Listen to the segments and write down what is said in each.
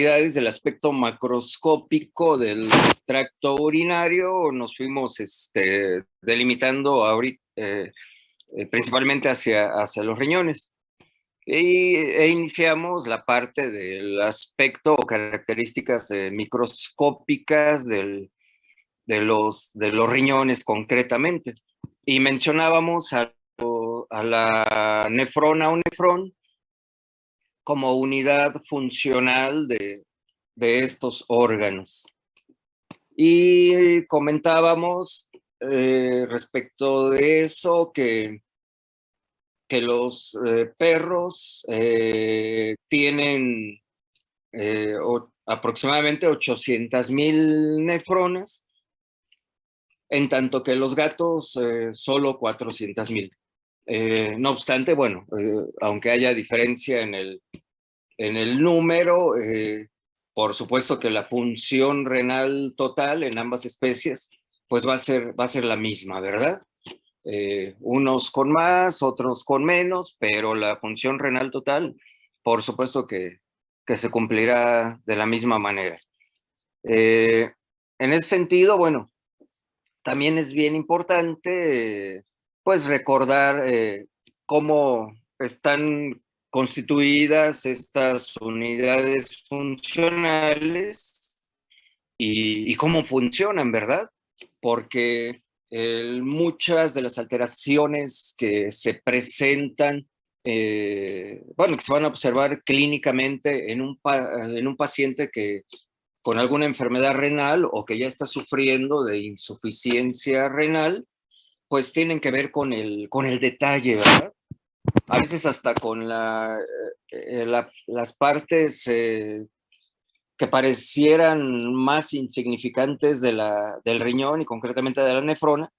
del aspecto macroscópico del tracto urinario, nos fuimos delimitando ahorita, principalmente hacia los riñones. E iniciamos la parte del aspecto o características microscópicas de los riñones concretamente. Y mencionábamos a la nefrona o nefrón como unidad funcional de estos órganos. Y comentábamos respecto de eso que los perros tienen aproximadamente 800,000 nefronas, en tanto que los gatos solo 400,000. No obstante, bueno, aunque haya diferencia en el número, por supuesto que la función renal total en ambas especies pues va a ser la misma, ¿verdad? Unos con más, otros con menos, pero la función renal total, por supuesto que se cumplirá de la misma manera. En ese sentido, bueno, también es bien importante, pues, recordar cómo están constituidas estas unidades funcionales y cómo funcionan, ¿verdad? Porque muchas de las alteraciones que se presentan, bueno, que se van a observar clínicamente en un paciente que con alguna enfermedad renal o que ya está sufriendo de insuficiencia renal, pues tienen que ver con el detalle, ¿verdad? A veces hasta con las partes que parecieran más insignificantes del riñón y concretamente de la nefrona,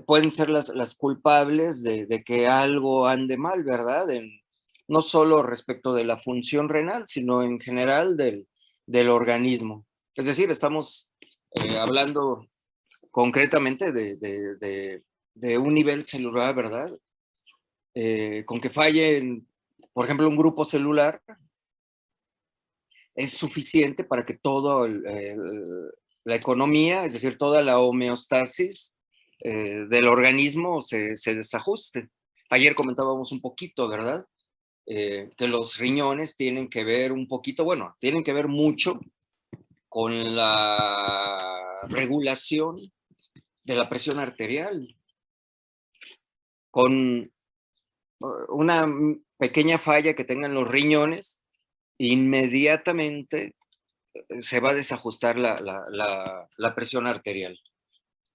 pueden ser las culpables de que algo ande mal, ¿verdad? No solo respecto de la función renal, sino en general del organismo. Es decir, estamos hablando concretamente de un nivel celular, ¿verdad? Con que falle, por ejemplo, un grupo celular, es suficiente para que toda la economía, es decir, toda la homeostasis del organismo se desajuste. Ayer comentábamos un poquito, ¿verdad? Que los riñones tienen que ver un poquito, bueno, tienen que ver mucho con la regulación de la presión arterial. Con una pequeña falla que tengan los riñones, inmediatamente se va a desajustar la presión arterial.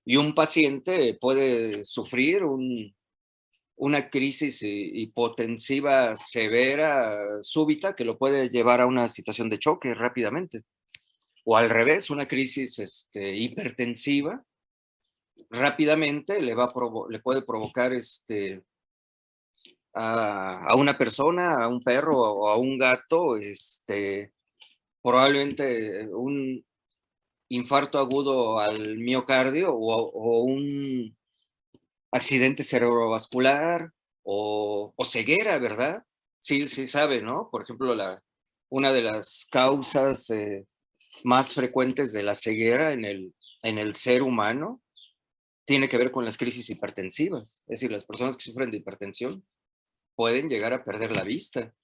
Y un paciente puede sufrir una crisis hipotensiva severa, súbita, que lo puede llevar a una situación de choque rápidamente. O al revés, una crisis hipertensiva rápidamente le puede provocar a una persona, a un perro o a un gato, probablemente un infarto agudo al miocardio o un accidente cerebrovascular o ceguera, ¿verdad? Sí, sí sabe, ¿no? Por ejemplo, una de las causas más frecuentes de la ceguera en el ser humano tiene que ver con las crisis hipertensivas. Es decir, las personas que sufren de hipertensión pueden llegar a perder la vista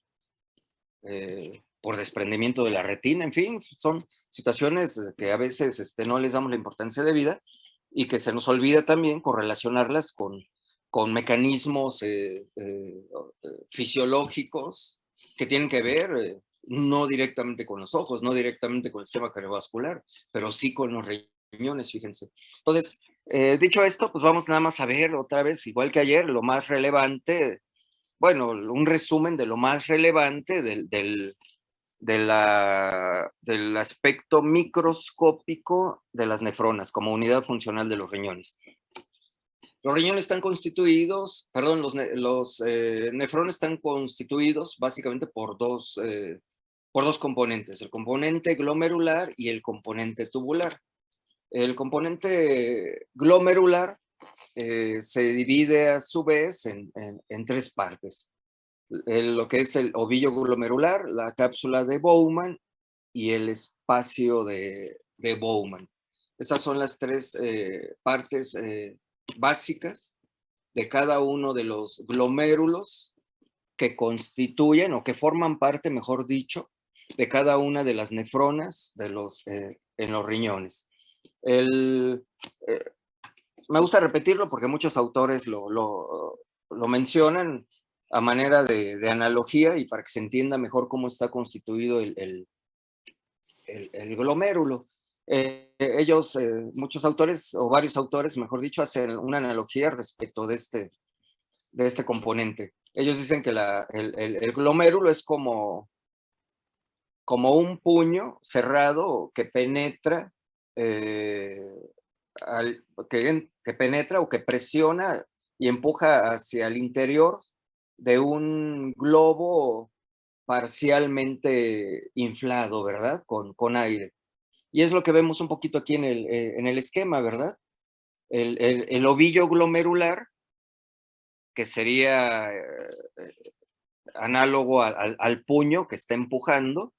por desprendimiento de la retina, en fin, son situaciones que a veces no les damos la importancia de vida y que se nos olvida también correlacionarlas con mecanismos fisiológicos que tienen que ver no directamente con los ojos, no directamente con el sistema cardiovascular, pero sí con los riñones, fíjense. Entonces, dicho esto, pues vamos nada más a ver otra vez, igual que ayer, lo más relevante, bueno, un resumen de lo más relevante del aspecto microscópico de las nefronas como unidad funcional de los riñones. Los riñones están constituidos, perdón, los nefrones están constituidos básicamente por dos componentes, el componente glomerular y el componente tubular. El componente glomerular se divide a su vez en tres partes. lo que es el ovillo glomerular, la cápsula de Bowman y el espacio de Bowman. Esas son las tres partes básicas de cada uno de los glomérulos que constituyen o que forman parte, mejor dicho, de cada una de las nefronas en los riñones. Me gusta repetirlo porque muchos autores lo mencionan a manera de analogía y para que se entienda mejor cómo está constituido el glomérulo. Ellos, muchos autores, o varios autores, mejor dicho, hacen una analogía respecto de este componente. Ellos dicen que el glomérulo es como un puño cerrado que penetra, que penetra o que presiona y empuja hacia el interior de un globo parcialmente inflado, ¿verdad? Con aire. Y es lo que vemos un poquito aquí en el esquema, ¿verdad? El ovillo glomerular, que sería análogo al puño que está empujando.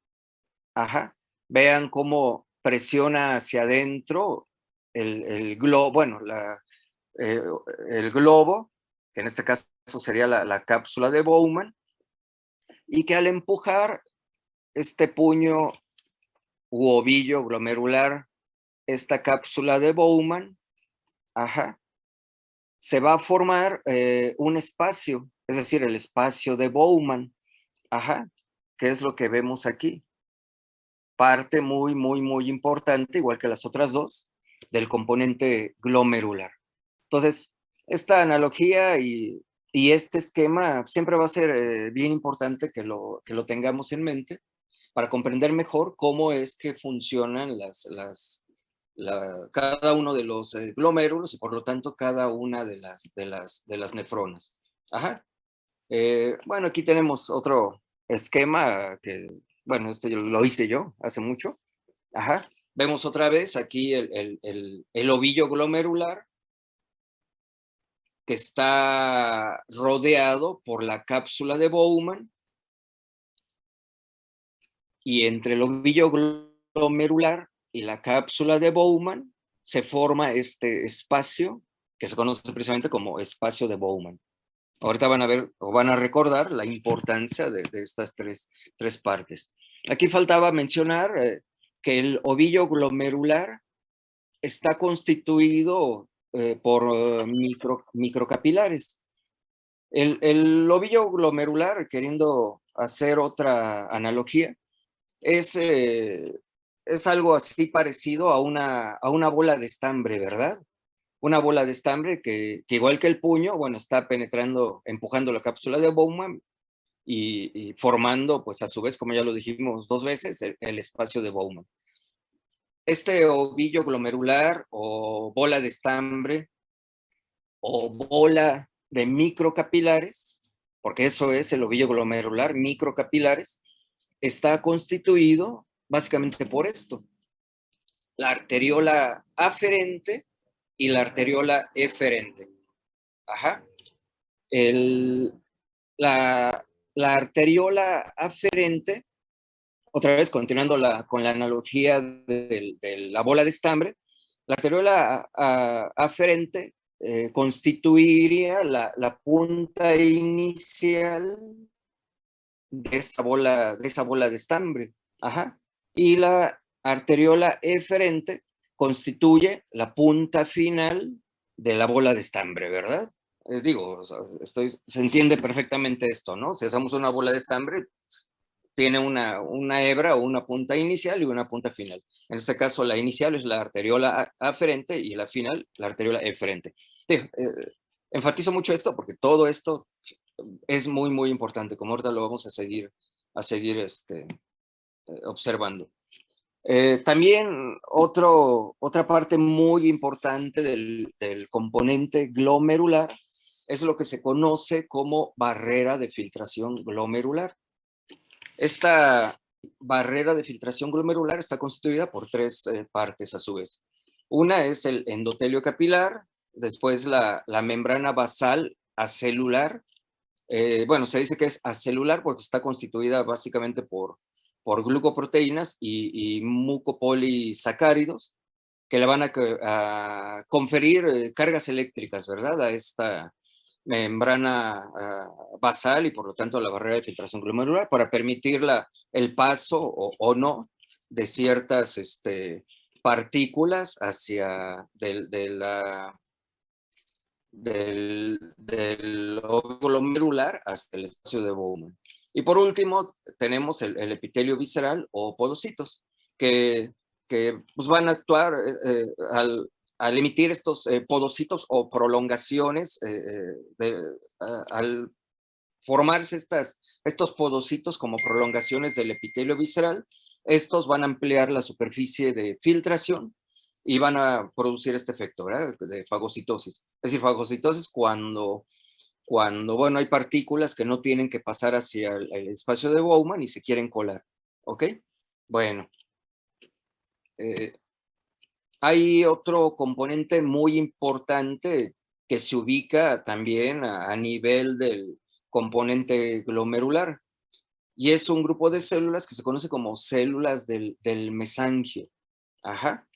Ajá. Vean cómo presiona hacia adentro el globo, bueno, eh, el globo, que en este caso sería la cápsula de Bowman, y que al empujar este puño u ovillo glomerular, esta cápsula de Bowman, ajá, se va a formar un espacio, es decir, el espacio de Bowman, ajá, que es lo que vemos aquí. Parte muy, muy, muy importante, igual que las otras dos, del componente glomerular. Entonces, esta analogía y este esquema siempre va a ser bien importante que lo tengamos en mente para comprender mejor cómo es que funcionan cada uno de los glomérulos y por lo tanto cada una de las nefronas. Ajá. Bueno, aquí tenemos otro esquema que, bueno, este lo hice yo hace mucho. Ajá. Vemos otra vez aquí el ovillo glomerular que está rodeado por la cápsula de Bowman y entre el ovillo glomerular y la cápsula de Bowman se forma este espacio que se conoce precisamente como espacio de Bowman. Ahorita van a ver o van a recordar la importancia de estas tres partes. Aquí faltaba mencionar que el ovillo glomerular está constituido por microcapilares. El ovillo glomerular, queriendo hacer otra analogía, es algo así parecido a una bola de estambre, ¿verdad? Una bola de estambre que igual que el puño, bueno, está penetrando, empujando la cápsula de Bowman y formando, pues a su vez, como ya lo dijimos dos veces, el espacio de Bowman. Este ovillo glomerular o bola de estambre o bola de microcapilares, porque eso es el ovillo glomerular, microcapilares, está constituido básicamente por esto: la arteriola aferente y la arteriola eferente. Ajá. El, la, la arteriola aferente, otra vez continuando con la analogía de la bola de estambre, la arteriola aferente constituiría la punta inicial de esa bola de estambre. Ajá. Y la arteriola eferente constituye la punta final de la bola de estambre, ¿verdad? Digo, o sea, se entiende perfectamente esto, ¿no? Si hacemos una bola de estambre, tiene una hebra o una punta inicial y una punta final. En este caso, la inicial es la arteriola aferente y la final, la arteriola eferente. Enfatizo mucho esto porque todo esto es muy, muy importante, como ahorita lo vamos a seguir observando. También otra parte muy importante del componente glomerular es lo que se conoce como barrera de filtración glomerular. Esta barrera de filtración glomerular está constituida por tres partes a su vez. Una es el endotelio capilar, después la membrana basal acelular, bueno, se dice que es acelular porque está constituida básicamente por glucoproteínas y mucopolisacáridos que le van a conferir cargas eléctricas, ¿verdad? A esta membrana basal y por lo tanto a la barrera de filtración glomerular para permitir el paso o no de ciertas partículas hacia del óvulo glomerular hasta el espacio de Bowman. Y por último, tenemos el epitelio visceral o podocitos, que pues van a actuar al emitir estos podocitos o prolongaciones, al formarse estos podocitos como prolongaciones del epitelio visceral, estos van a ampliar la superficie de filtración y van a producir este efecto, ¿verdad? De fagocitosis. Es decir, fagocitosis cuando bueno, hay partículas que no tienen que pasar hacia el espacio de Bowman y se quieren colar, ¿ok? Bueno, hay otro componente muy importante que se ubica también a nivel del componente glomerular, y es un grupo de células que se conoce como células del mesangio. Ajá.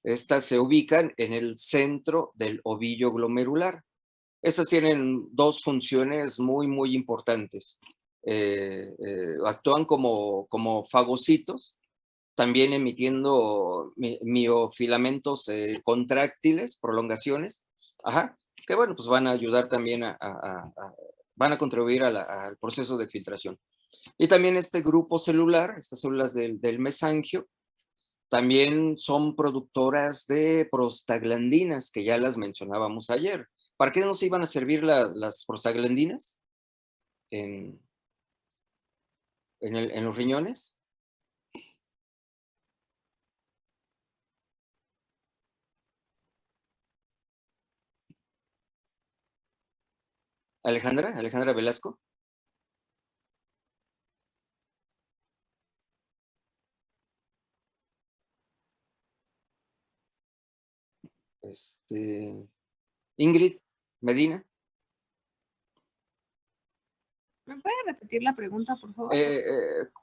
Estas se ubican en el centro del ovillo glomerular. Estas tienen dos funciones muy importantes. Actúan como fagocitos, también emitiendo miofilamentos contráctiles, prolongaciones, ajá, que bueno, pues van a ayudar también van a contribuir al proceso de filtración. Y también este grupo celular, estas células del mesangio, también son productoras de prostaglandinas, que ya las mencionábamos ayer. ¿Para qué nos iban a servir las prostaglandinas en, en los riñones? Alejandra Velasco. Ingrid Medina. ¿Me puede repetir la pregunta, por favor?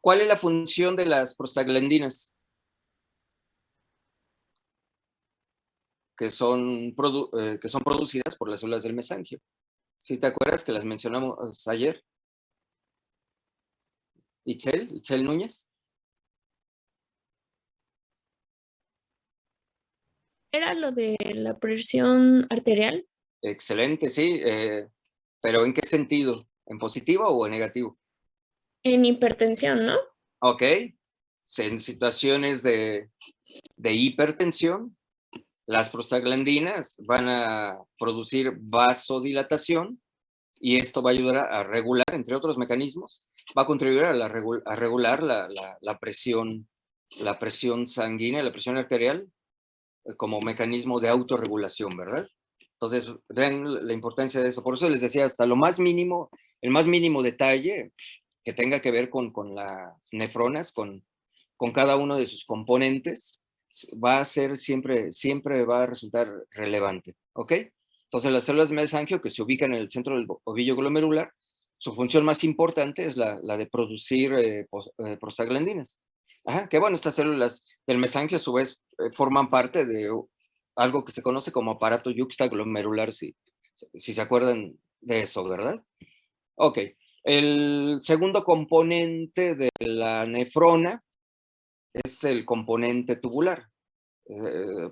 ¿Cuál es la función de las prostaglandinas? Que son producidas por las células del mesangio. ¿Sí te acuerdas que las mencionamos ayer? Itzel Núñez. ¿Era lo de la presión arterial? Excelente, sí. ¿Pero en qué sentido? ¿En positivo o en negativo? En hipertensión, ¿no? Ok. En situaciones de hipertensión, las prostaglandinas van a producir vasodilatación y esto va a ayudar a regular, entre otros mecanismos, va a contribuir a regular la presión sanguínea, la presión arterial, como mecanismo de autorregulación, ¿verdad? Entonces, vean la importancia de eso. Por eso les decía, hasta lo más mínimo, el más mínimo detalle que tenga que ver con las nefronas, con cada uno de sus componentes, va a ser siempre va a resultar relevante, ¿ok? Entonces, las células mesangio que se ubican en el centro del ovillo glomerular, su función más importante es la de producir prostaglandinas. Ajá, que bueno, estas células del mesangio a su vez forman parte de algo que se conoce como aparato yuxtaglomerular, si se acuerdan de eso, ¿verdad? Ok, el segundo componente de la nefrona es el componente tubular.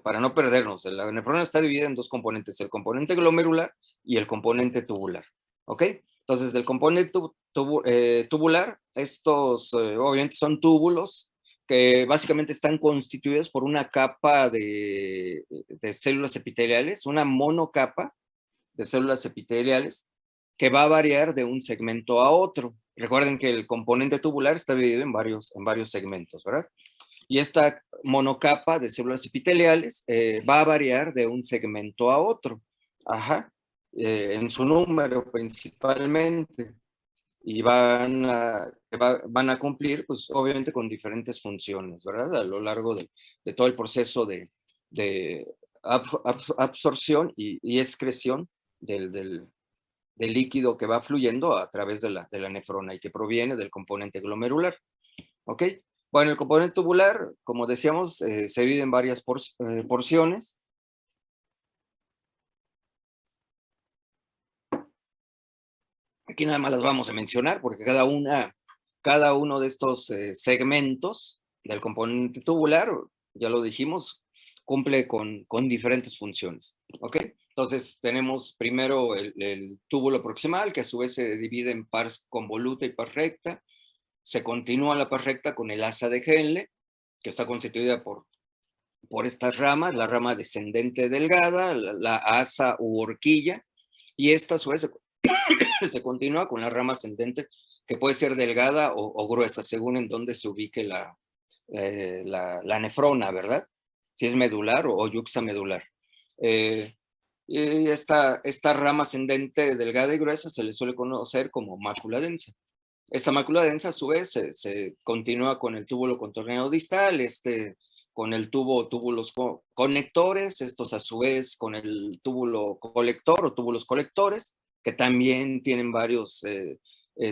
Para no perdernos, la nefrona está dividida en dos componentes, el componente glomerular y el componente tubular. ¿Ok? Entonces, del componente tubular, estos obviamente son túbulos que básicamente están constituidos por una capa de células epiteliales, una monocapa de células epiteliales que va a variar de un segmento a otro. Recuerden que el componente tubular está dividido en varios segmentos, ¿verdad? Y esta monocapa de células epiteliales va a variar de un segmento a otro. Ajá. En su número principalmente. Y van a cumplir, pues obviamente con diferentes funciones, ¿verdad? A lo largo de todo el proceso de absorción y excreción líquido que va fluyendo a través de la nefrona y que proviene del componente glomerular. ¿Ok? Bueno, el componente tubular, como decíamos, se divide en varias porciones. Aquí nada más las vamos a mencionar porque cada uno de estos segmentos del componente tubular, ya lo dijimos, cumple con diferentes funciones. ¿Ok? Entonces tenemos primero el túbulo proximal, que a su vez se divide en pars convoluta y pars recta. Se continúa la pars recta con el asa de Henle, que está constituida por estas ramas, la rama descendente delgada, la asa u horquilla, y esta a su vez se continúa con la rama ascendente, que puede ser delgada o gruesa, según en dónde se ubique la nefrona, ¿verdad? Si es medular o yuxtamedular. Y esta rama ascendente delgada y gruesa se le suele conocer como mácula densa. Esta mácula densa, a su vez, se continúa con el túbulo contorneado distal, con el túbulos conectores, estos a su vez con el túbulo colector o túbulos colectores, que también tienen varios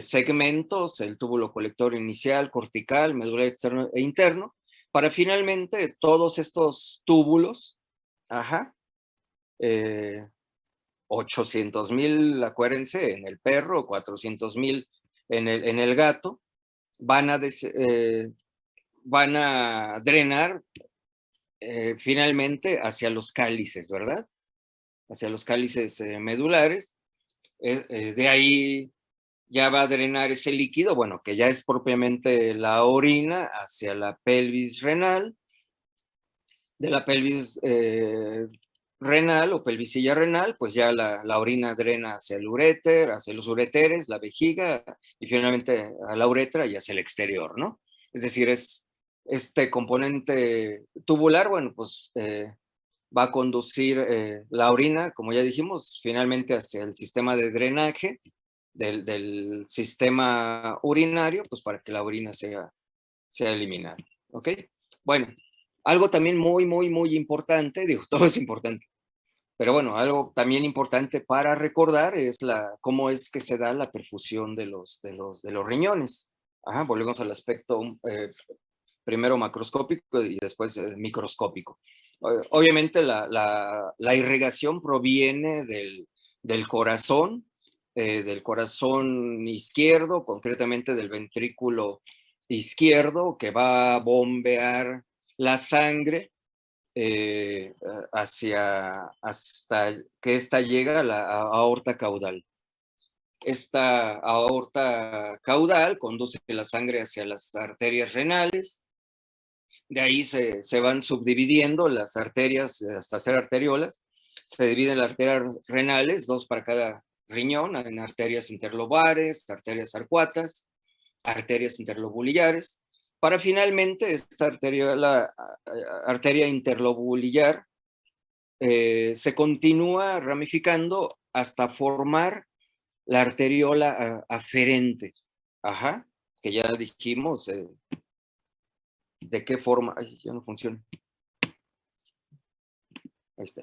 segmentos, el túbulo colector inicial, cortical, medular externo e interno, para finalmente todos estos túbulos, 800,000, acuérdense, en el perro, 400,000 en el gato, van a drenar finalmente hacia los cálices, ¿verdad? Hacia los cálices medulares. De ahí ya va a drenar ese líquido, bueno, que ya es propiamente la orina, hacia la pelvis renal. De la pelvis renal o pelvisilla renal, pues ya la orina drena hacia el uréter, hacia los ureteres, la vejiga y finalmente a la uretra y hacia el exterior, ¿no? Es decir, este componente tubular, bueno, pues va a conducir la orina, como ya dijimos, finalmente hacia el sistema de drenaje del sistema urinario, pues para que la orina sea eliminada, ¿ok? Bueno, algo también muy, muy, muy importante, digo, todo es importante, pero bueno, algo también importante para recordar es cómo es que se da la perfusión de los riñones. Volvemos al aspecto primero macroscópico y después microscópico. Obviamente la irrigación proviene del corazón izquierdo, concretamente del ventrículo izquierdo, que va a bombear la sangre hasta que ésta llega a la aorta caudal. Esta aorta caudal conduce la sangre hacia las arterias renales. De ahí se van subdividiendo las arterias hasta ser arteriolas. Se dividen las arterias renales, 2 para cada riñón, en arterias interlobares, arterias arcuatas, arterias interlobulillares, para finalmente esta arteria interlobulillar se continúa ramificando hasta formar la arteriola aferente, que ya dijimos de qué forma, ya no funciona. Ahí está.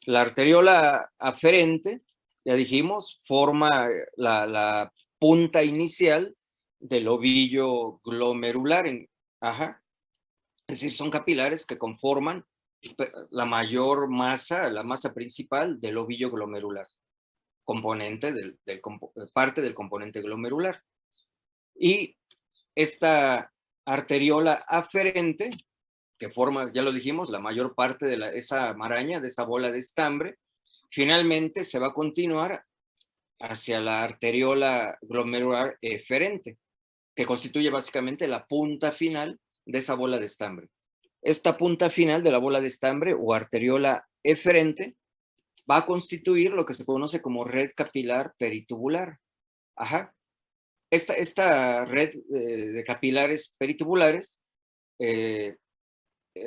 La arteriola aferente, ya dijimos, forma la punta inicial del ovillo glomerular. Es decir, son capilares que conforman la mayor masa, la masa principal del ovillo glomerular, componente parte del componente glomerular. Y esta arteriola aferente, que forma, ya lo dijimos, la mayor parte de esa maraña, de esa bola de estambre, finalmente se va a continuar hacia la arteriola glomerular eferente, que constituye básicamente la punta final de esa bola de estambre. Esta punta final de la bola de estambre o arteriola eferente va a constituir lo que se conoce como red capilar peritubular. Esta red de capilares peritubulares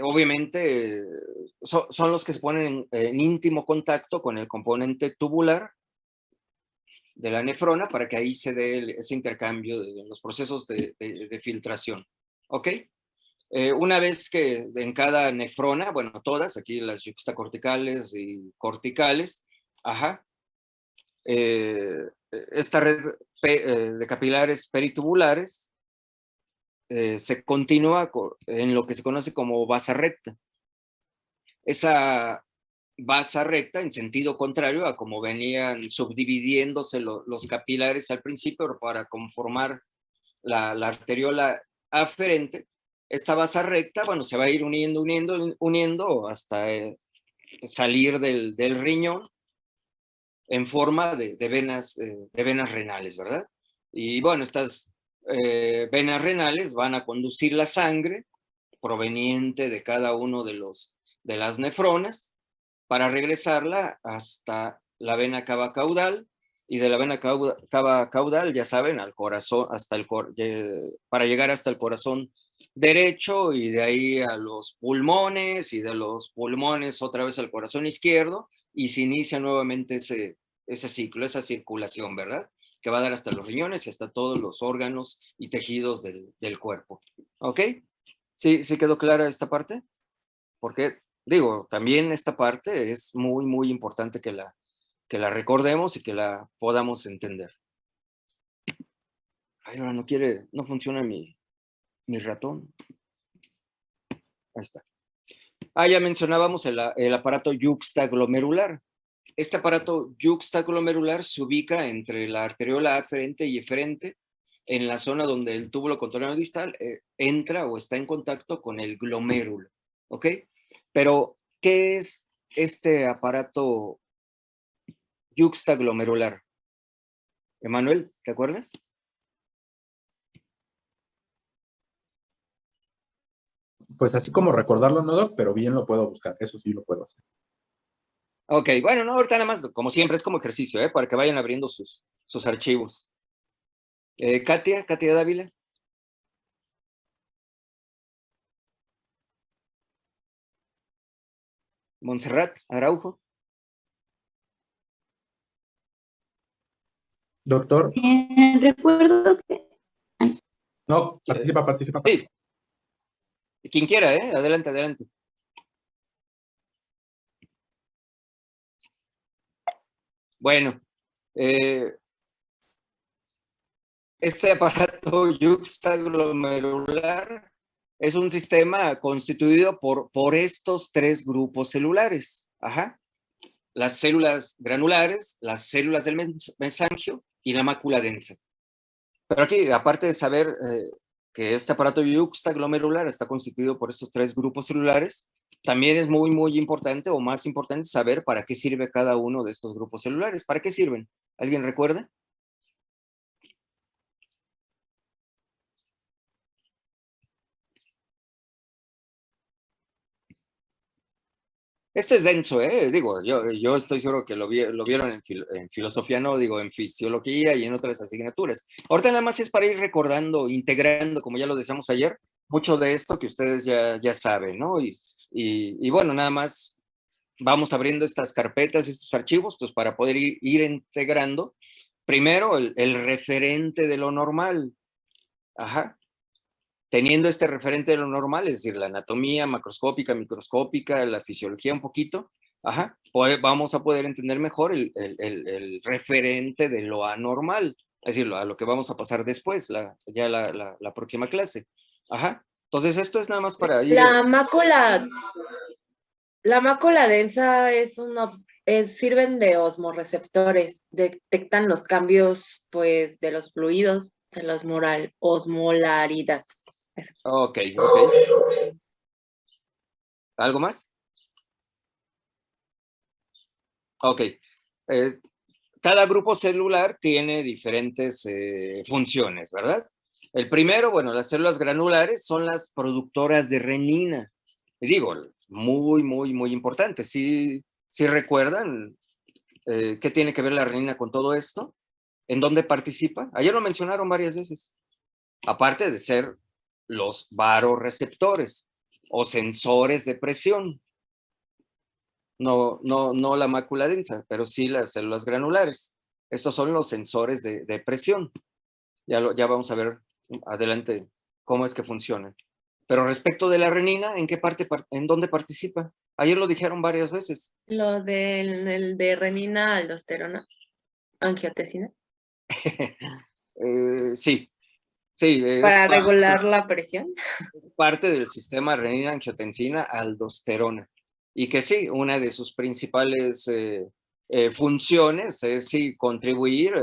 obviamente son los que se ponen en íntimo contacto con el componente tubular de la nefrona para que ahí se dé ese intercambio de los procesos de filtración. ¿Ok? Una vez que en cada nefrona, bueno, todas, aquí las yuxtacorticales y corticales, esta red de capilares peritubulares se continúa en lo que se conoce como vasa recta. Esa vasa recta, en sentido contrario a como venían subdividiéndose los capilares al principio para conformar la arteriola aferente, esta vasa recta, bueno, se va a ir uniendo hasta salir del riñón en forma de venas renales, ¿verdad? Y bueno, estas venas renales van a conducir la sangre proveniente de cada uno de las nefronas para regresarla hasta la vena cava caudal, y de la vena cava caudal, ya saben, al corazón, para llegar hasta el corazón derecho, y de ahí a los pulmones, y de los pulmones otra vez al corazón izquierdo, y se inicia nuevamente ese ciclo, esa circulación, ¿verdad? Que va a dar hasta los riñones y hasta todos los órganos y tejidos del cuerpo. ¿Ok? ¿Sí quedó clara esta parte? Porque, digo, también esta parte es muy, muy importante que la recordemos y que la podamos entender. Ay, ahora no funciona mi ratón. Ahí está. Ya mencionábamos el aparato yuxtaglomerular. Este aparato yuxtaglomerular se ubica entre la arteriola aferente y eferente, en la zona donde el túbulo contorno distal entra o está en contacto con el glomérulo. ¿Ok? Pero, ¿qué es este aparato yuxtaglomerular? Emanuel, ¿te acuerdas? Pues así como recordarlo, no, Doc, pero bien lo puedo buscar, eso sí lo puedo hacer. Ok, bueno, no, ahorita nada más, como siempre, es como ejercicio, para que vayan abriendo sus archivos. Katia Dávila. Montserrat Araujo. Doctor. Recuerdo que... No, participa. Sí. Quien quiera, adelante, adelante. Bueno, este aparato yuxtaglomerular es un sistema constituido por estos tres grupos celulares. Ajá. Las células granulares, las células del mesangio y la mácula densa. Pero aquí, aparte de saber que este aparato yuxtaglomerular está constituido por estos tres grupos celulares, también es muy, muy importante, o más importante, saber para qué sirve cada uno de estos grupos celulares. ¿Para qué sirven? ¿Alguien recuerda? Esto es denso, digo, yo estoy seguro que lo vieron en filosofía, no, digo, en fisiología y en otras asignaturas. Ahorita nada más es para ir recordando, integrando, como ya lo decíamos ayer, mucho de esto que ustedes ya saben, ¿no? Y bueno, nada más vamos abriendo estas carpetas, estos archivos, pues para poder ir integrando primero el referente de lo normal. Ajá. Teniendo este referente de lo normal, es decir, la anatomía macroscópica, microscópica, la fisiología un poquito, pues vamos a poder entender mejor el referente de lo anormal, es decir, a lo que vamos a pasar después, ya la próxima clase. Ajá. Entonces, esto es nada más para ir... La mácula densa sirven de osmorreceptores, detectan los cambios, pues, de los fluidos, de la osmolaridad. Eso. Ok. ¿Algo más? Ok. Cada grupo celular tiene diferentes funciones, ¿verdad? El primero, bueno, las células granulares son las productoras de renina. Y digo, muy, muy, muy importante. ¿Sí recuerdan qué tiene que ver la renina con todo esto? ¿En dónde participa? Ayer lo mencionaron varias veces. Aparte de ser los varoreceptores o sensores de presión. No la mácula densa, pero sí las células granulares. Estos son los sensores de presión. Ya vamos a ver adelante cómo es que funcionan. Pero respecto de la renina, ¿en dónde participa? Ayer lo dijeron varias veces. Lo de renina aldosterona. angiotensina Sí, sí, es para regular la presión. parte del sistema renina-angiotensina-aldosterona. Y que sí, una de sus principales funciones es sí, contribuir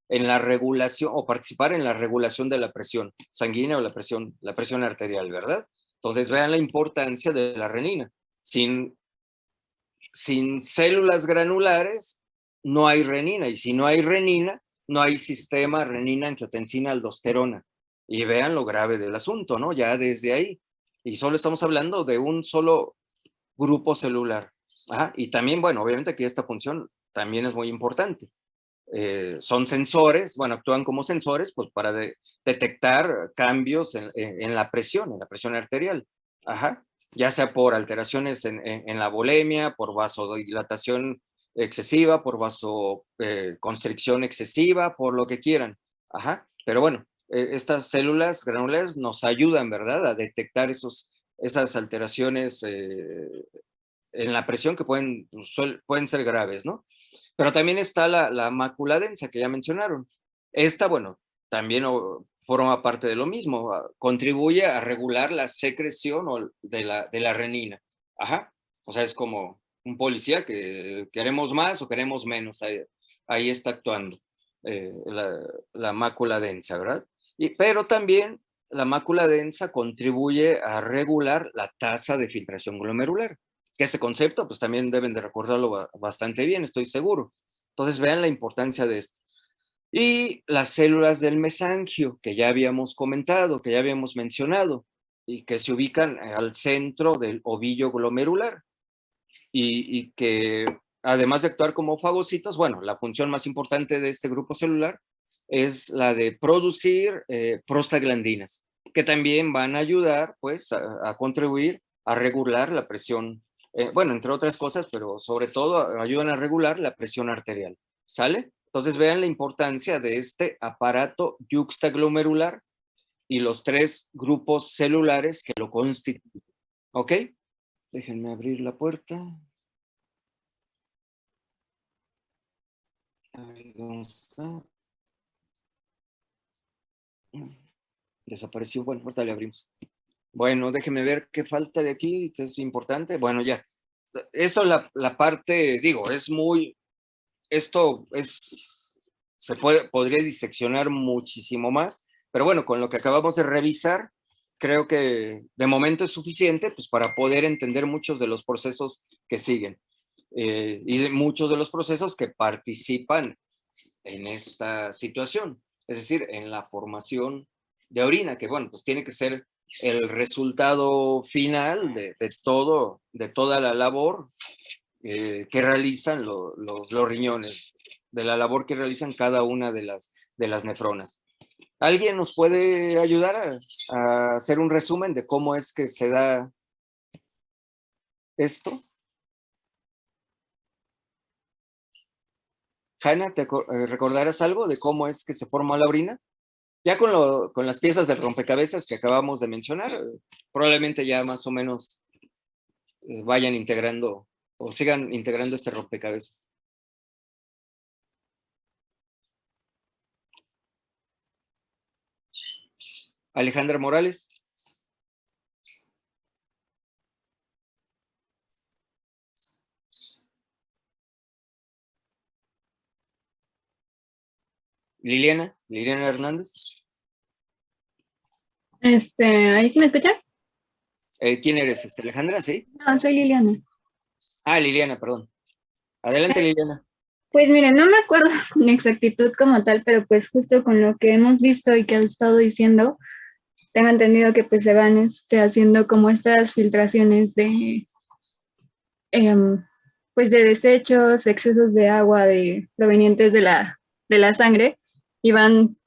en la regulación o participar en la regulación de la presión sanguínea o la presión arterial, ¿verdad? Entonces vean la importancia de la renina. Sin células granulares no hay renina, y si no hay renina, no hay sistema renina-angiotensina-aldosterona. Y vean lo grave del asunto, ¿no? Ya desde ahí. Y solo estamos hablando de un solo grupo celular. Ajá. Y también, bueno, obviamente aquí esta función también es muy importante. Son sensores, bueno, actúan como sensores pues para detectar cambios en la presión arterial. Ajá. Ya sea por alteraciones en la volemia, por vasodilatación excesiva, por vasoconstricción excesiva, por lo que quieran. Ajá. Pero bueno, estas células granulares nos ayudan, ¿verdad?, a detectar esas alteraciones en la presión que pueden ser graves, ¿no? Pero también está la mácula densa que ya mencionaron. Esta, bueno, también forma parte de lo mismo, contribuye a regular la secreción de la renina. Ajá. O sea, es como un policía que queremos más o queremos menos. Ahí está actuando la mácula densa, ¿verdad? Pero también la mácula densa contribuye a regular la tasa de filtración glomerular, que este concepto pues también deben de recordarlo bastante bien, estoy seguro. Entonces vean la importancia de esto. Y las células del mesangio, que ya habíamos comentado, que ya habíamos mencionado, y que se ubican al centro del ovillo glomerular, y que además de actuar como fagocitos, bueno, la función más importante de este grupo celular es la de producir prostaglandinas, que también van a ayudar pues a contribuir a regular la presión, bueno, entre otras cosas, pero sobre todo ayudan a regular la presión arterial, ¿sale? Entonces vean la importancia de este aparato yuxtaglomerular y los 3 grupos celulares que lo constituyen, ¿ok? Déjenme abrir la puerta. Ahí, ¿dónde está? Desapareció. Bueno, ahorita le abrimos. Bueno, déjeme ver qué falta de aquí, qué es importante. Bueno, ya. Eso la parte, digo, es muy, esto es, podría diseccionar muchísimo más, pero bueno, con lo que acabamos de revisar, creo que de momento es suficiente pues para poder entender muchos de los procesos que siguen y de muchos de los procesos que participan en esta situación, es decir, en la formación de orina, que bueno, pues tiene que ser el resultado final de toda la labor que realizan los riñones, de la labor que realizan cada una de las nefronas. ¿Alguien nos puede ayudar a hacer un resumen de cómo es que se da esto? Hanna, ¿te recordarás algo de cómo es que se forma la orina? Ya con las piezas del rompecabezas que acabamos de mencionar, probablemente ya más o menos vayan integrando o sigan integrando este rompecabezas. Alejandra Morales. Liliana Hernández. ¿Ahí sí me escuchan? ¿Quién eres? Alejandra, ¿sí? No, soy Liliana. Ah, Liliana, perdón. Adelante, Liliana. Pues miren, no me acuerdo con exactitud como tal, pero pues justo con lo que hemos visto y que has estado diciendo, tengo entendido que pues se van haciendo como estas filtraciones de pues de desechos, excesos de agua provenientes de la sangre y van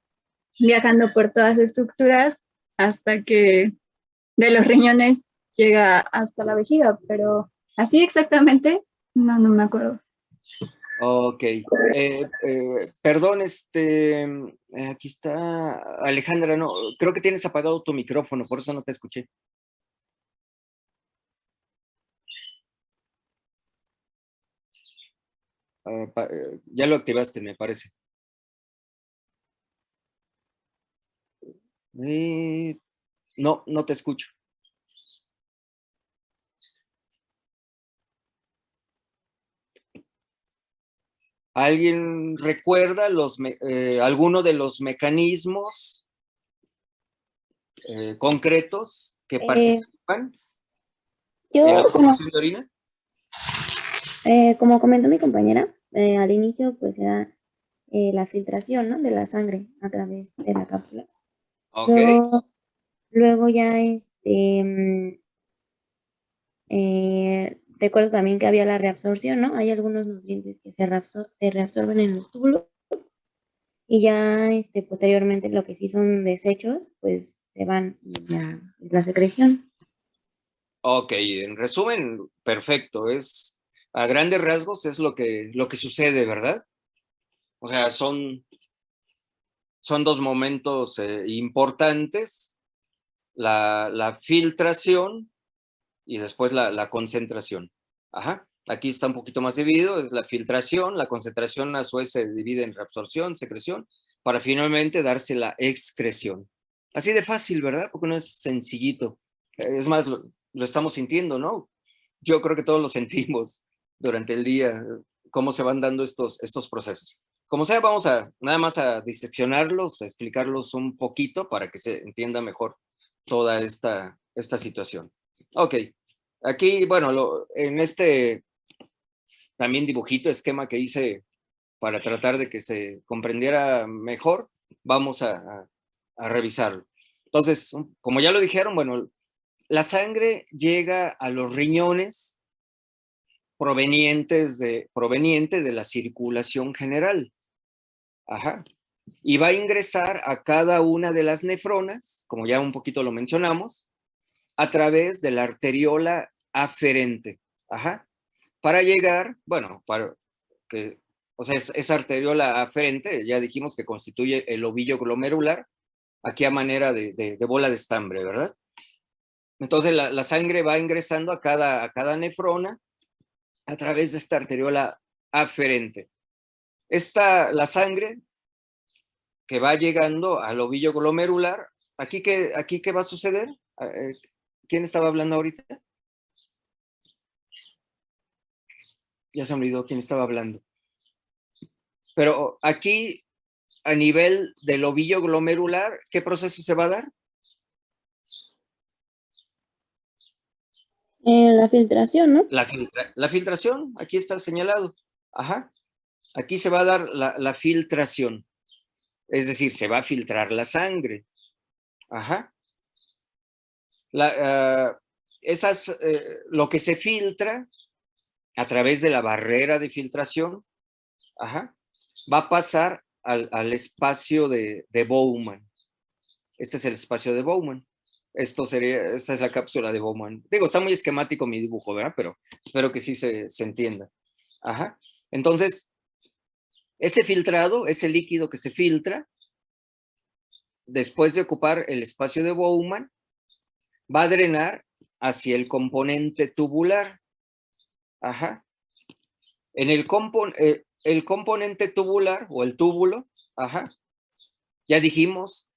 viajando por todas las estructuras hasta que de los riñones llega hasta la vejiga, pero así exactamente, no me acuerdo. Ok. Perdón, aquí está Alejandra, no, creo que tienes apagado tu micrófono, por eso no te escuché. Ya lo activaste, me parece. No, no te escucho. ¿Alguien recuerda alguno de los mecanismos concretos que participan en la Yo, formación de orina? como comentó mi compañera, al inicio pues era la filtración, ¿no? De la sangre a través de la cápsula. Ok, Luego ya recuerdo también que había la reabsorción, ¿no? Hay algunos nutrientes que se reabsorben en los túbulos y ya posteriormente lo que sí son desechos, pues se van y ya es la secreción. ok, en resumen, perfecto. A grandes rasgos es lo que sucede, ¿verdad? O sea, son dos momentos importantes, la filtración y después la concentración. Ajá. Aquí está un poquito más dividido, es la filtración, la concentración a su vez se divide en reabsorción, secreción, para finalmente darse la excreción. Así de fácil, ¿verdad? Porque no es sencillito. Es más, lo estamos sintiendo, ¿no? Yo creo que todos lo sentimos durante el día, cómo se van dando estos procesos. Como sea, vamos nada más a diseccionarlos, a explicarlos un poquito para que se entienda mejor toda esta situación. Ok, aquí, bueno, en este también dibujito, esquema que hice para tratar de que se comprendiera mejor, vamos a revisarlo. Entonces, como ya lo dijeron, bueno, la sangre llega a los riñones proveniente de la circulación general. Ajá. Y va a ingresar a cada una de las nefronas, como ya un poquito lo mencionamos, a través de la arteriola aferente. Ajá. Para llegar, bueno, o sea, esa arteriola aferente, ya dijimos que constituye el ovillo glomerular, aquí a manera de bola de estambre, ¿verdad? Entonces la sangre va ingresando a cada nefrona a través de esta arteriola aferente. La sangre que va llegando al ovillo glomerular, ¿aquí qué va a suceder? ¿Quién estaba hablando ahorita? Ya se me olvidó quién estaba hablando. Pero aquí, a nivel del ovillo glomerular, ¿qué proceso se va a dar? La filtración, ¿no? La filtración, aquí está señalado. Ajá. Aquí se va a dar la filtración. Es decir, se va a filtrar la sangre. Ajá. Lo que se filtra a través de la barrera de filtración, ajá, va a pasar al espacio de Bowman. Este es el espacio de Bowman. Esta es la cápsula de Bowman. Digo, está muy esquemático mi dibujo, ¿verdad? Pero espero que sí se entienda. Ajá. Entonces, ese filtrado, ese líquido que se filtra, después de ocupar el espacio de Bowman, va a drenar hacia el componente tubular. Ajá. En el componente tubular o el túbulo, ajá, ya dijimos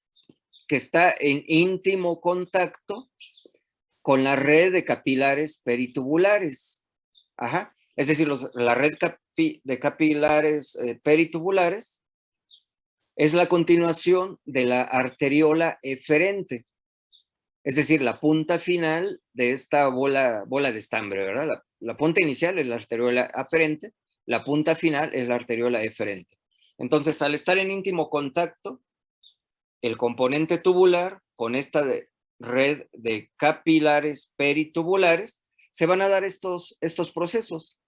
que está en íntimo contacto con la red de capilares peritubulares. Ajá. Es decir, la red de capilares peritubulares es la continuación de la arteriola eferente. Es decir, la punta final de esta bola de estambre, ¿verdad? La punta inicial es la arteriola aferente, la punta final es la arteriola eferente. Entonces, al estar en íntimo contacto, el componente tubular con esta red de capilares peritubulares, se van a dar estos procesos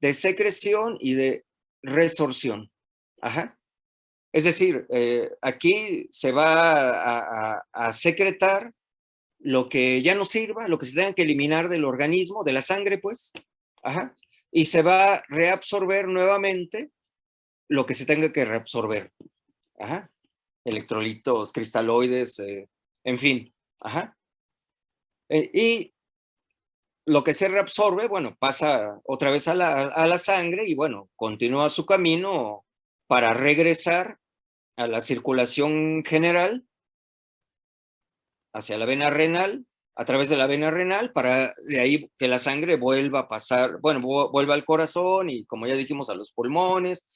de secreción y de resorción. Ajá. Es decir, aquí se va a secretar lo que ya no sirva, lo que se tenga que eliminar del organismo, de la sangre, pues, ajá, y se va a reabsorber nuevamente lo que se tenga que reabsorber, ajá, electrolitos, cristaloides, en fin, ajá. Y lo que se reabsorbe, bueno, pasa otra vez a la sangre y, bueno, continúa su camino para regresar a la circulación general hacia la vena renal, a través de la vena renal, para de ahí que la sangre vuelva a pasar, bueno, vuelva al corazón y como ya dijimos a los pulmones,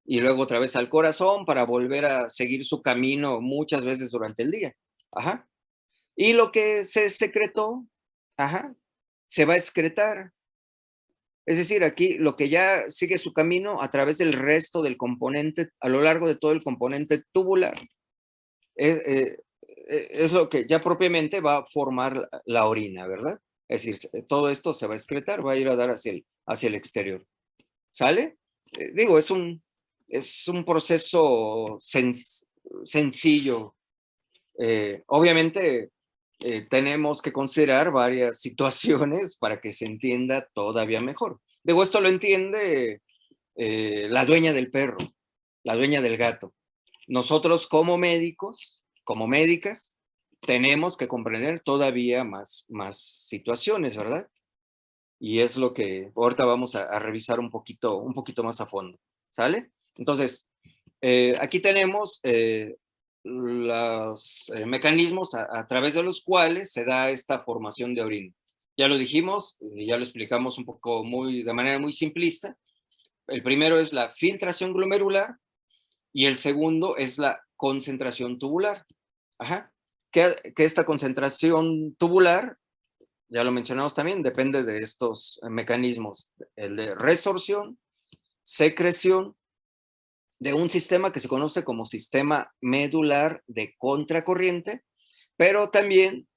y luego otra vez al corazón para volver a seguir su camino muchas veces durante el día. Ajá. Y lo que se secretó, ajá, se va a excretar. Es decir, aquí lo que ya sigue su camino a través del resto del componente, a lo largo de todo el componente tubular, es lo que ya propiamente va a formar la orina, ¿verdad? Es decir, todo esto se va a excretar, va a ir a dar hacia el exterior. ¿Sale? Digo, es un proceso sencillo. Obviamente, tenemos que considerar varias situaciones para que se entienda todavía mejor. Digo, esto lo entiende la dueña del perro, la dueña del gato. Nosotros como médicos, como médicas, tenemos que comprender todavía más situaciones, ¿verdad? Y es lo que ahorita vamos a revisar un poquito más a fondo, ¿sale? Entonces, aquí tenemos los mecanismos a través de los cuales se da esta formación de orina. Ya lo dijimos, ya lo explicamos un poco de manera muy simplista. El primero es la filtración glomerular y el segundo es la concentración tubular. Ajá. Que esta concentración tubular, ya lo mencionamos también, depende de estos mecanismos, el de resorción, secreción, de un sistema que se conoce como sistema medular de contracorriente, pero también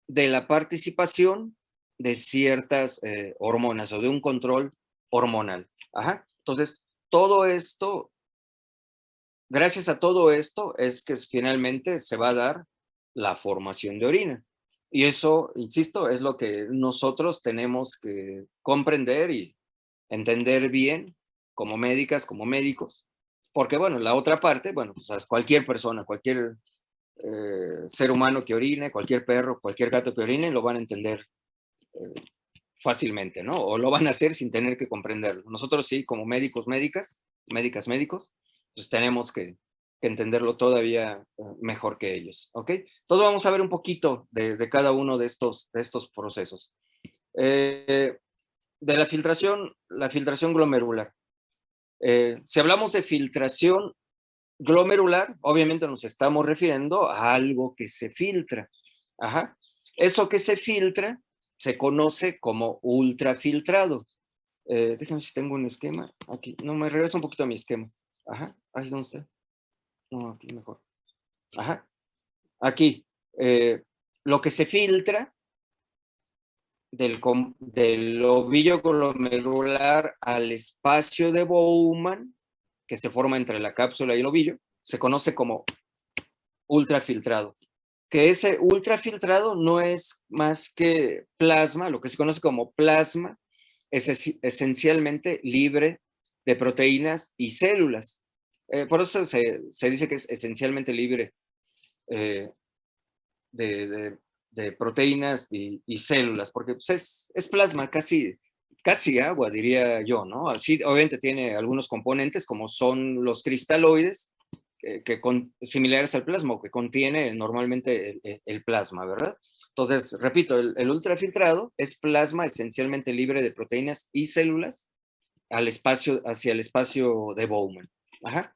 de la participación de ciertas hormonas o de un control hormonal. Ajá. Entonces, todo esto, gracias a todo esto, es que finalmente se va a dar la formación de orina. Y eso, insisto, es lo que nosotros tenemos que comprender y entender bien como médicas, como médicos. Porque, bueno, la otra parte, bueno, pues cualquier persona, cualquier ser humano que orine, cualquier perro, cualquier gato que orine, lo van a entender fácilmente, ¿no? O lo van a hacer sin tener que comprenderlo. Nosotros sí, como médicos, médicos, pues tenemos que entenderlo todavía mejor que ellos, ¿ok? Entonces vamos a ver un poquito de cada uno de estos procesos. De la filtración glomerular. Si hablamos de filtración glomerular, obviamente nos estamos refiriendo a algo que se filtra. Ajá. Eso que se filtra se conoce como ultrafiltrado. Déjame si tengo un esquema. Aquí, no, me regreso un poquito a mi esquema. Ajá. Ahí, ¿dónde está? No, aquí mejor. Ajá. Aquí. Lo que se filtra del ovillo glomerular al espacio de Bowman, que se forma entre la cápsula y el ovillo, se conoce como ultrafiltrado. Que ese ultrafiltrado no es más que plasma, lo que se conoce como plasma, es esencialmente libre de proteínas y células. Por eso se dice que es esencialmente libre de proteínas y células, porque pues, es plasma, casi agua, diría yo, ¿no? Así, obviamente tiene algunos componentes, como son los cristaloides, similares al plasma, o que contiene normalmente el plasma, ¿verdad? Entonces, repito, el ultrafiltrado es plasma esencialmente libre de proteínas y células hacia el espacio de Bowman. Ajá.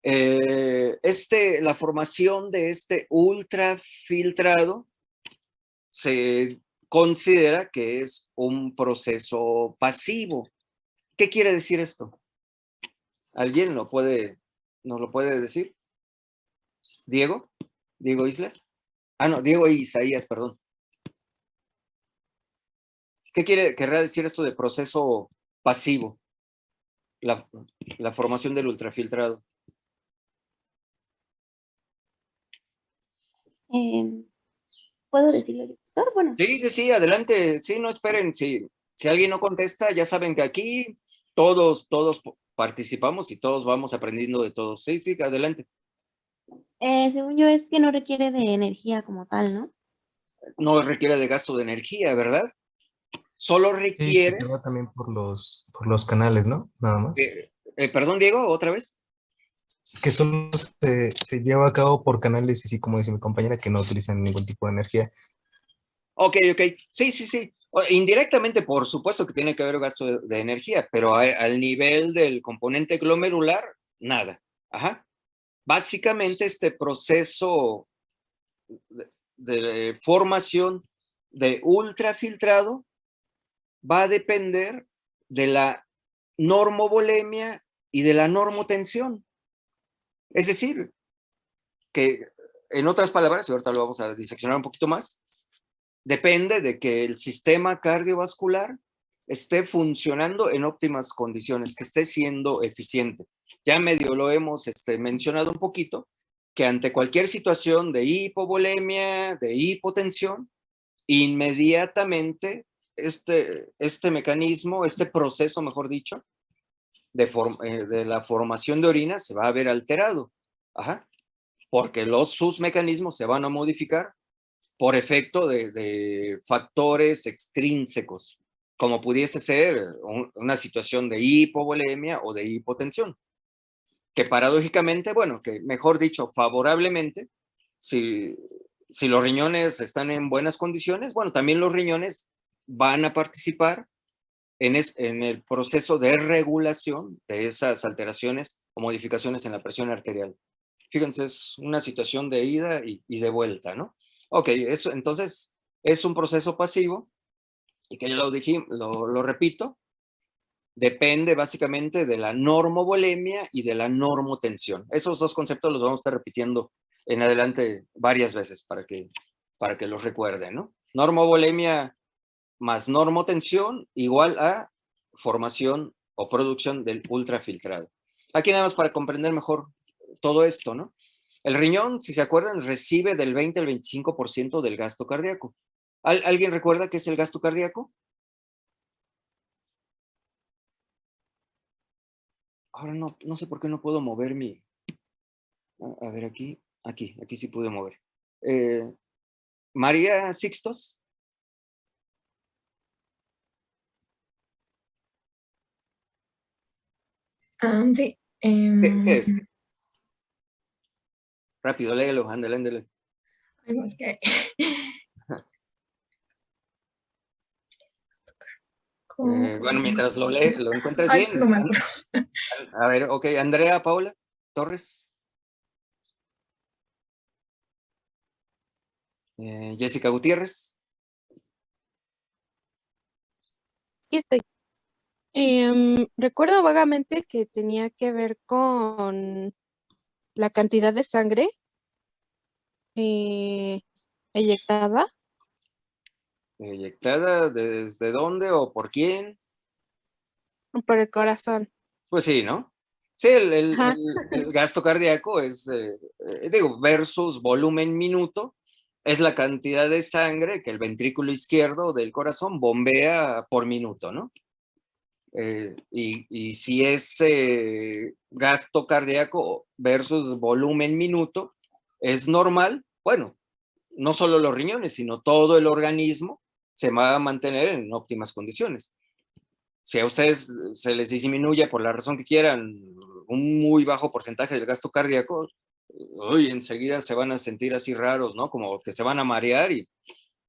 La formación de este ultrafiltrado se considera que es un proceso pasivo. ¿Qué quiere decir esto? ¿Alguien nos lo puede decir? ¿Diego? ¿Diego Islas? Ah, no, Diego Isaías, perdón. ¿Qué querrá decir esto de proceso pasivo? La formación del ultrafiltrado. ¿Puedo decirlo yo, doctor? Bueno, Sí, adelante. Sí, no esperen. Si alguien no contesta, ya saben que aquí todos participamos y todos vamos aprendiendo de todos. Sí, adelante. según yo es que no requiere de energía como tal, ¿no? No requiere de gasto de energía, ¿verdad? Solo Sí, requiere... se va también por los canales, ¿no? Nada más. perdón, Diego, otra vez. que solo se lleva a cabo por canales, así como dice mi compañera, que no utilizan ningún tipo de energía. Ok, ok. Sí, sí, sí. Indirectamente, por supuesto que tiene que haber gasto de energía, pero al nivel del componente glomerular, nada. Ajá. Básicamente este proceso de formación de ultrafiltrado va a depender de la normovolemia y de la normotensión. Es decir, que en otras palabras, y ahorita lo vamos a diseccionar un poquito más, depende de que el sistema cardiovascular esté funcionando en óptimas condiciones, que esté siendo eficiente. Ya medio lo hemos mencionado un poquito, que ante cualquier situación de hipovolemia, de hipotensión, inmediatamente este mecanismo, este proceso, mejor dicho, de la formación de orina se va a ver alterado. Ajá. Porque sus mecanismos se van a modificar por efecto de factores extrínsecos, como pudiese ser una situación de hipovolemia o de hipotensión, que paradójicamente, bueno, que mejor dicho, favorablemente, si, si los riñones están en buenas condiciones, bueno, también los riñones van a participar en el proceso de regulación de esas alteraciones o modificaciones en la presión arterial. Fíjense, es una situación de ida y de vuelta, ¿no? Ok, eso entonces es un proceso pasivo y que ya lo dije, lo repito, depende básicamente de la normovolemia y de la normotensión. Esos dos conceptos los vamos a estar repitiendo en adelante varias veces para que los recuerden, ¿no? Normovolemia más normotensión igual a formación o producción del ultrafiltrado. Aquí nada más para comprender mejor todo esto, ¿no? El riñón, si se acuerdan, recibe del 20 al 25% del gasto cardíaco. ¿Alguien recuerda qué es el gasto cardíaco? Ahora no sé por qué no puedo mover mi... A ver, aquí sí pude mover. María Sixtos. Sí. ¿Qué es? Rápido, léelo, ándale. Ay, no, es que... Bueno, mientras lo encuentras Ay, bien. no me acuerdo. A ver, ok, Andrea Paula Torres. Jessica Gutiérrez. Aquí estoy. Recuerdo vagamente que tenía que ver con la cantidad de sangre eh, eyectada. ¿Eyectada desde dónde o por quién? Por el corazón. Pues sí, ¿no? Sí, Ajá. el gasto cardíaco es, digo, versus volumen minuto, es la cantidad de sangre que el ventrículo izquierdo del corazón bombea por minuto, ¿no? Y si es gasto cardíaco versus volumen minuto es normal, bueno, no solo los riñones, sino todo el organismo se va a mantener en óptimas condiciones. Si a ustedes se les disminuye por la razón que quieran un muy bajo porcentaje del gasto cardíaco, uy, enseguida se van a sentir así raros, ¿no? Como que se van a marear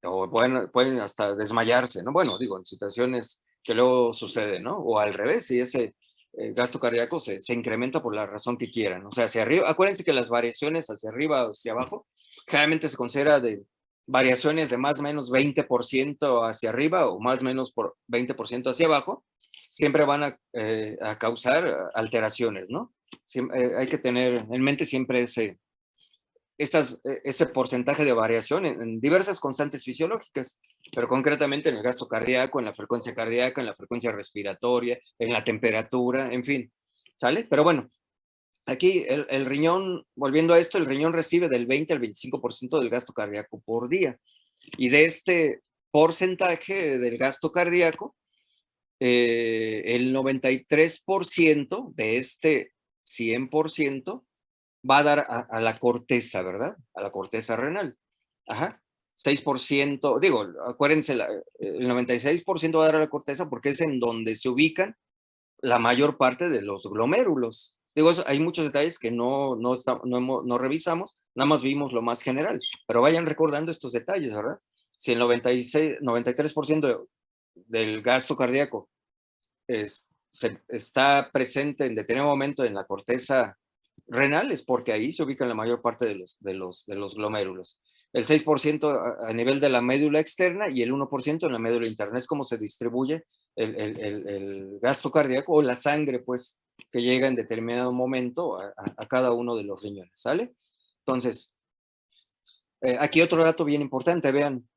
o pueden hasta desmayarse, ¿no? Bueno, digo, en situaciones que luego suceden, ¿no? O al revés, si ese gasto cardíaco se incrementa por la razón que quieran. O sea, hacia arriba, acuérdense que las variaciones hacia arriba o hacia abajo, generalmente se considera de variaciones de más o menos 20% hacia arriba o más o menos por 20% hacia abajo, siempre van a causar alteraciones, ¿no? Hay que tener en mente siempre ese porcentaje de variación en diversas constantes fisiológicas, pero concretamente en el gasto cardíaco, en la frecuencia cardíaca, en la frecuencia respiratoria, en la temperatura, en fin, ¿sale? Pero bueno, aquí el riñón, volviendo a esto, el riñón recibe del 20 al 25% del gasto cardíaco por día. Y de este porcentaje del gasto cardíaco, el 93% de este 100% va a dar a la corteza, ¿verdad? A la corteza renal. Ajá. 6%, digo, acuérdense, el 96% va a dar a la corteza porque es en donde se ubican la mayor parte de los glomérulos. Digo, hay muchos detalles que no revisamos, nada más vimos lo más general, pero vayan recordando estos detalles, ¿verdad? Si el 93% del gasto cardíaco está presente en determinado momento en la corteza renal, es porque ahí se ubican la mayor parte de los glomérulos. El 6% a nivel de la médula externa y el 1% en la médula interna. Es como se distribuye el gasto cardíaco o la sangre, pues, que llega en determinado momento a cada uno de los riñones, ¿sale? Entonces, aquí otro dato bien importante, vean,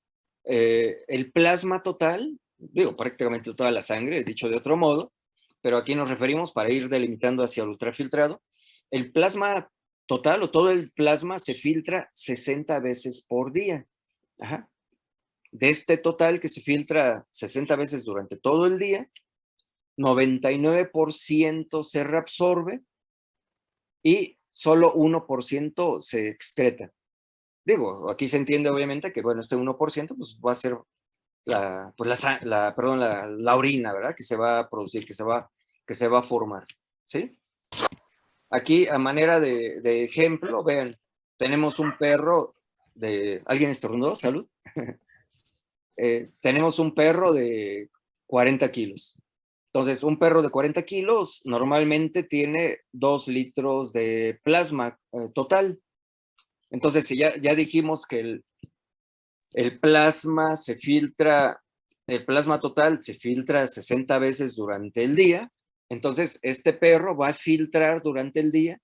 el plasma total, digo, prácticamente toda la sangre, dicho de otro modo, pero aquí nos referimos para ir delimitando hacia el ultrafiltrado, el plasma total o todo el plasma se filtra 60 veces por día. Ajá. De este total que se filtra 60 veces durante todo el día, 99% se reabsorbe y solo 1% se excreta. Digo, aquí se entiende obviamente que, bueno, este 1% pues va a ser la orina, ¿verdad? Que se va a producir, que se va a formar, ¿sí? Aquí, a manera de ejemplo, vean, tenemos un perro ¿alguien estornudó? Salud. Tenemos un perro de 40 kilos. Entonces, un perro de 40 kilos normalmente tiene 2 litros de plasma total. Entonces, si ya dijimos que el plasma total se filtra 60 veces durante el día, entonces este perro va a filtrar durante el día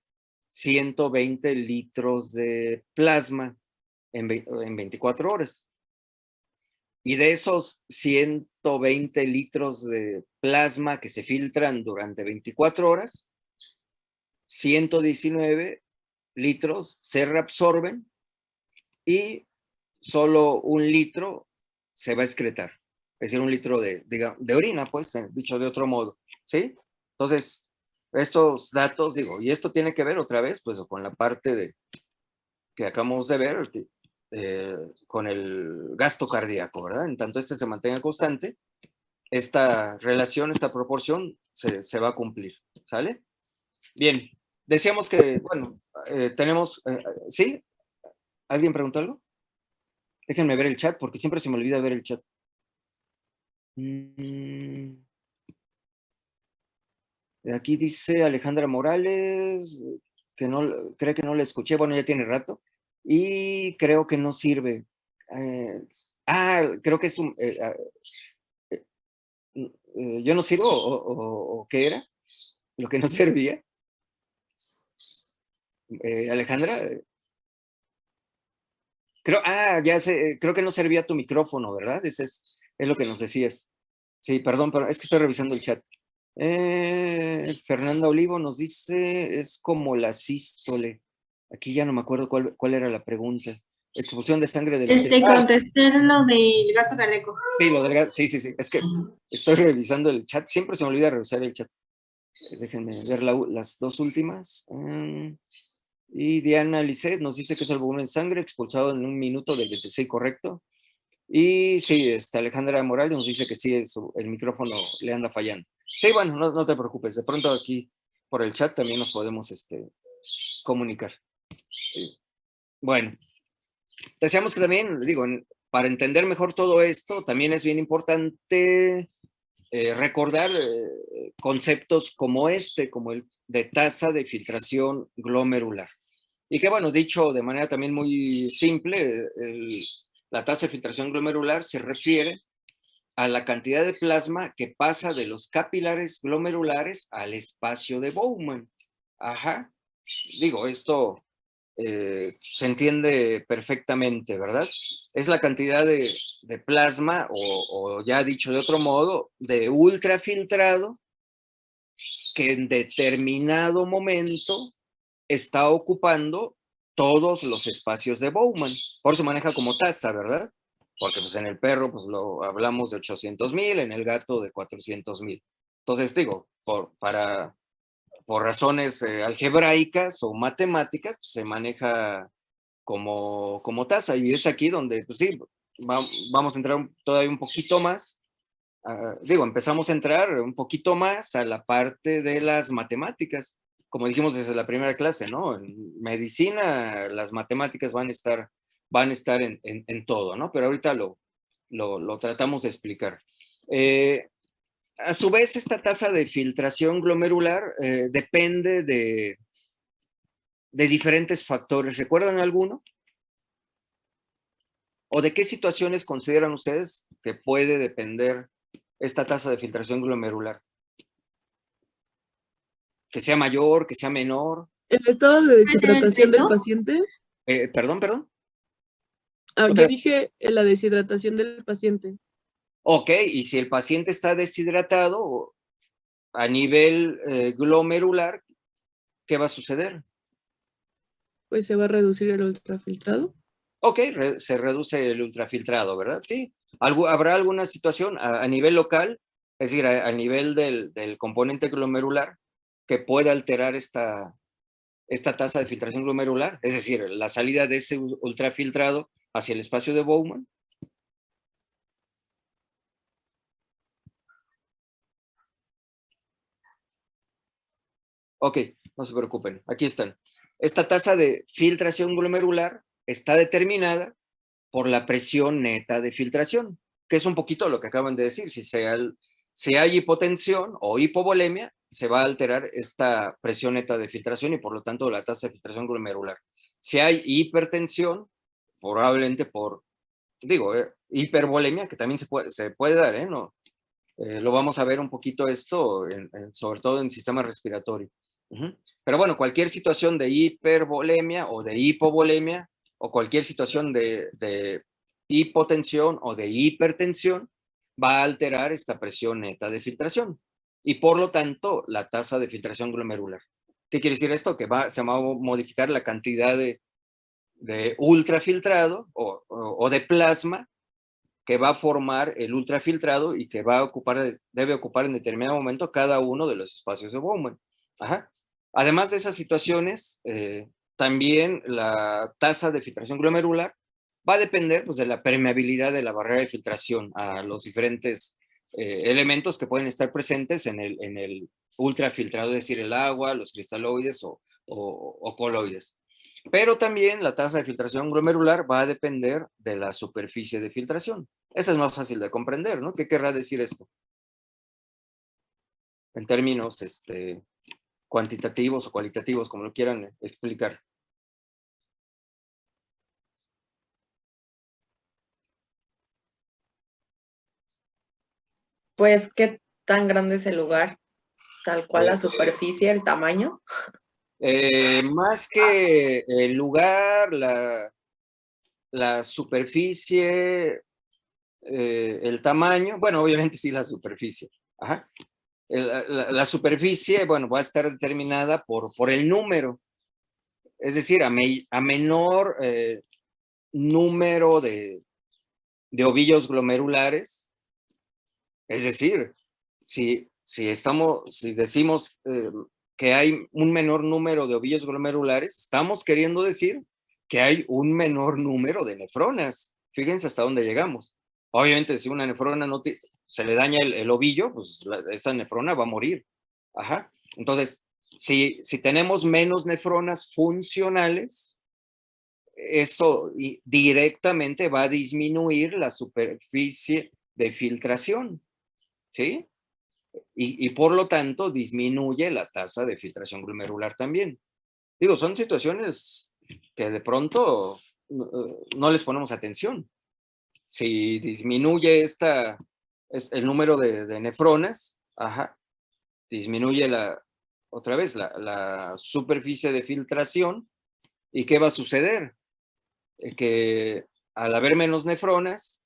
120 litros de plasma en 24 horas. Y de esos 120 litros de plasma que se filtran durante 24 horas, 119 litros se reabsorben y solo 1 litro se va a excretar. Es decir, 1 litro de orina, pues, dicho de otro modo, ¿sí? Entonces, estos datos, digo, y esto tiene que ver otra vez, pues, con la parte que acabamos de ver, con el gasto cardíaco, ¿verdad? En tanto este se mantenga constante, esta relación, esta proporción se va a cumplir, ¿sale? Bien, decíamos que, bueno, tenemos, ¿sí? ¿Alguien preguntó algo? Déjenme ver el chat, porque siempre se me olvida ver el chat. Aquí dice Alejandra Morales, que cree que no la escuché, bueno, ya tiene rato, y creo que no sirve. Creo que es un... ¿yo no sirvo o qué era? Lo que no servía. Alejandra, creo que no servía tu micrófono, ¿verdad? Ese es lo que nos decías. Sí, perdón, pero es que estoy revisando el chat. Fernanda Olivo nos dice, es como la sístole. Aquí ya no me acuerdo cuál era la pregunta. Expulsión de sangre del... Contesté lo del gasto cardíaco. Sí, lo del gasto, sí. Es que estoy revisando el chat. Siempre se me olvida revisar el chat. Déjenme ver las dos últimas. Y Diana Lisset nos dice que es el volumen de sangre expulsado en 1 minuto del 26, ¿correcto? Y sí, Alejandra Morales nos dice que sí, el micrófono le anda fallando. Sí, bueno, no te preocupes. De pronto aquí por el chat también nos podemos comunicar. Sí. Bueno, deseamos que también, digo, para entender mejor todo esto, también es bien importante recordar conceptos como como el de tasa de filtración glomerular. Y que, bueno, dicho de manera también muy simple, la tasa de filtración glomerular se refiere a la cantidad de plasma que pasa de los capilares glomerulares al espacio de Bowman. Ajá. Digo, esto se entiende perfectamente, ¿verdad? Es la cantidad de plasma, o ya dicho de otro modo, de ultrafiltrado que en determinado momento está ocupando todos los espacios de Bowman. Por eso maneja como tasa, ¿verdad? Porque pues en el perro pues lo hablamos de 800,000, en el gato de 400,000. Entonces digo, por razones algebraicas o matemáticas, pues, se maneja como tasa. Y es aquí donde, pues sí, vamos a entrar todavía un poquito más. Empezamos a entrar un poquito más a la parte de las matemáticas. como dijimos desde la primera clase, ¿no? En medicina las matemáticas van a estar en todo, ¿no? Pero ahorita lo tratamos de explicar. A su vez, esta tasa de filtración glomerular depende de diferentes factores. ¿Recuerdan alguno? ¿O de qué situaciones consideran ustedes que puede depender esta tasa de filtración glomerular? ¿Que sea mayor, que sea menor? ¿El estado de deshidratación del peso? paciente? Perdón. Yo Otra- dije la deshidratación del paciente. Ok, y si el paciente está deshidratado a nivel glomerular, ¿qué va a suceder? Pues se va a reducir el ultrafiltrado. Ok, se reduce el ultrafiltrado, ¿verdad? Sí. ¿Habrá alguna situación a nivel local, es decir, a nivel del componente glomerular, que pueda alterar esta tasa de filtración glomerular? Es decir, la salida de ese ultrafiltrado hacia el espacio de Bowman. Ok, no se preocupen, aquí están. Esta tasa de filtración glomerular está determinada por la presión neta de filtración, que es un poquito lo que acaban de decir. Si hay hipotensión o hipovolemia, se va a alterar esta presión neta de filtración y por lo tanto la tasa de filtración glomerular. Si hay hipertensión, probablemente por, hipervolemia, que también se puede dar, ¿no? Lo vamos a ver un poquito esto, sobre todo en sistema respiratorio. Pero bueno, cualquier situación de hipervolemia o de hipovolemia, o cualquier situación de hipotensión o de hipertensión, va a alterar esta presión neta de filtración y por lo tanto la tasa de filtración glomerular. ¿Qué quiere decir esto? Que se va a modificar la cantidad de ultrafiltrado o de plasma que va a formar el ultrafiltrado y que debe ocupar en determinado momento cada uno de los espacios de Bowman. Ajá. Además de esas situaciones, también la tasa de filtración glomerular va a depender pues, de la permeabilidad de la barrera de filtración a los diferentes elementos que pueden estar presentes en el ultrafiltrado, es decir, el agua, los cristaloides o coloides. Pero también la tasa de filtración glomerular va a depender de la superficie de filtración. Esta es más fácil de comprender, ¿no? ¿Qué querrá decir esto? En términos cuantitativos o cualitativos, como lo quieran explicar. Pues, ¿qué tan grande es el lugar? Tal cual la superficie, el tamaño. Más que el lugar, la superficie, el tamaño, bueno, obviamente sí la superficie. Ajá. La superficie, bueno, va a estar determinada por el número. Es decir, a menor número de ovillos glomerulares, es decir, si decimos que hay un menor número de ovillos glomerulares, estamos queriendo decir que hay un menor número de nefronas. Fíjense hasta dónde llegamos. Obviamente, si una nefrona se le daña el ovillo, pues esa nefrona va a morir. Ajá. Entonces, si tenemos menos nefronas funcionales, eso directamente va a disminuir la superficie de filtración, ¿sí? Y por lo tanto disminuye la tasa de filtración glomerular también. Digo, son situaciones que de pronto no les ponemos atención. Si disminuye el número de nefronas, disminuye otra vez la superficie de filtración. ¿Y qué va a suceder? Que al haber menos nefronas,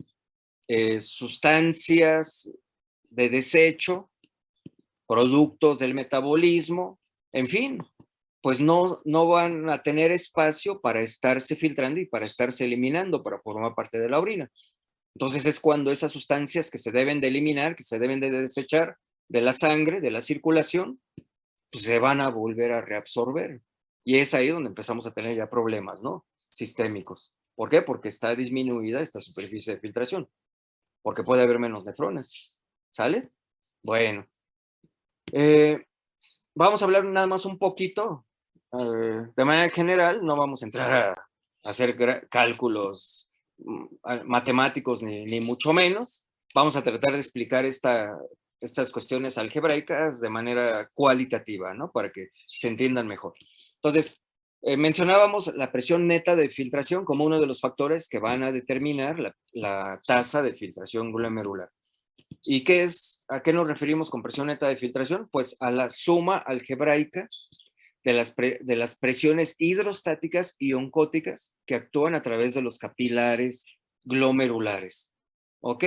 sustancias de desecho, productos del metabolismo, en fin, pues no van a tener espacio para estarse filtrando y para estarse eliminando, para formar parte de la orina. Entonces es cuando esas sustancias que se deben de eliminar, que se deben de desechar de la sangre, de la circulación, pues se van a volver a reabsorber. Y es ahí donde empezamos a tener ya problemas, ¿no? Sistémicos. ¿Por qué? Porque está disminuida esta superficie de filtración. Porque puede haber menos nefronas. ¿Sale? Bueno. vamos a hablar nada más un poquito, de manera general, no vamos a entrar a hacer cálculos matemáticos ni mucho menos. Vamos a tratar de explicar estas cuestiones algebraicas de manera cualitativa, ¿no? Para que se entiendan mejor. Entonces, mencionábamos la presión neta de filtración como uno de los factores que van a determinar la tasa de filtración glomerular. ¿Y a qué nos referimos con presión neta de filtración? Pues a la suma algebraica de las presiones hidrostáticas y oncóticas que actúan a través de los capilares glomerulares. ¿Ok?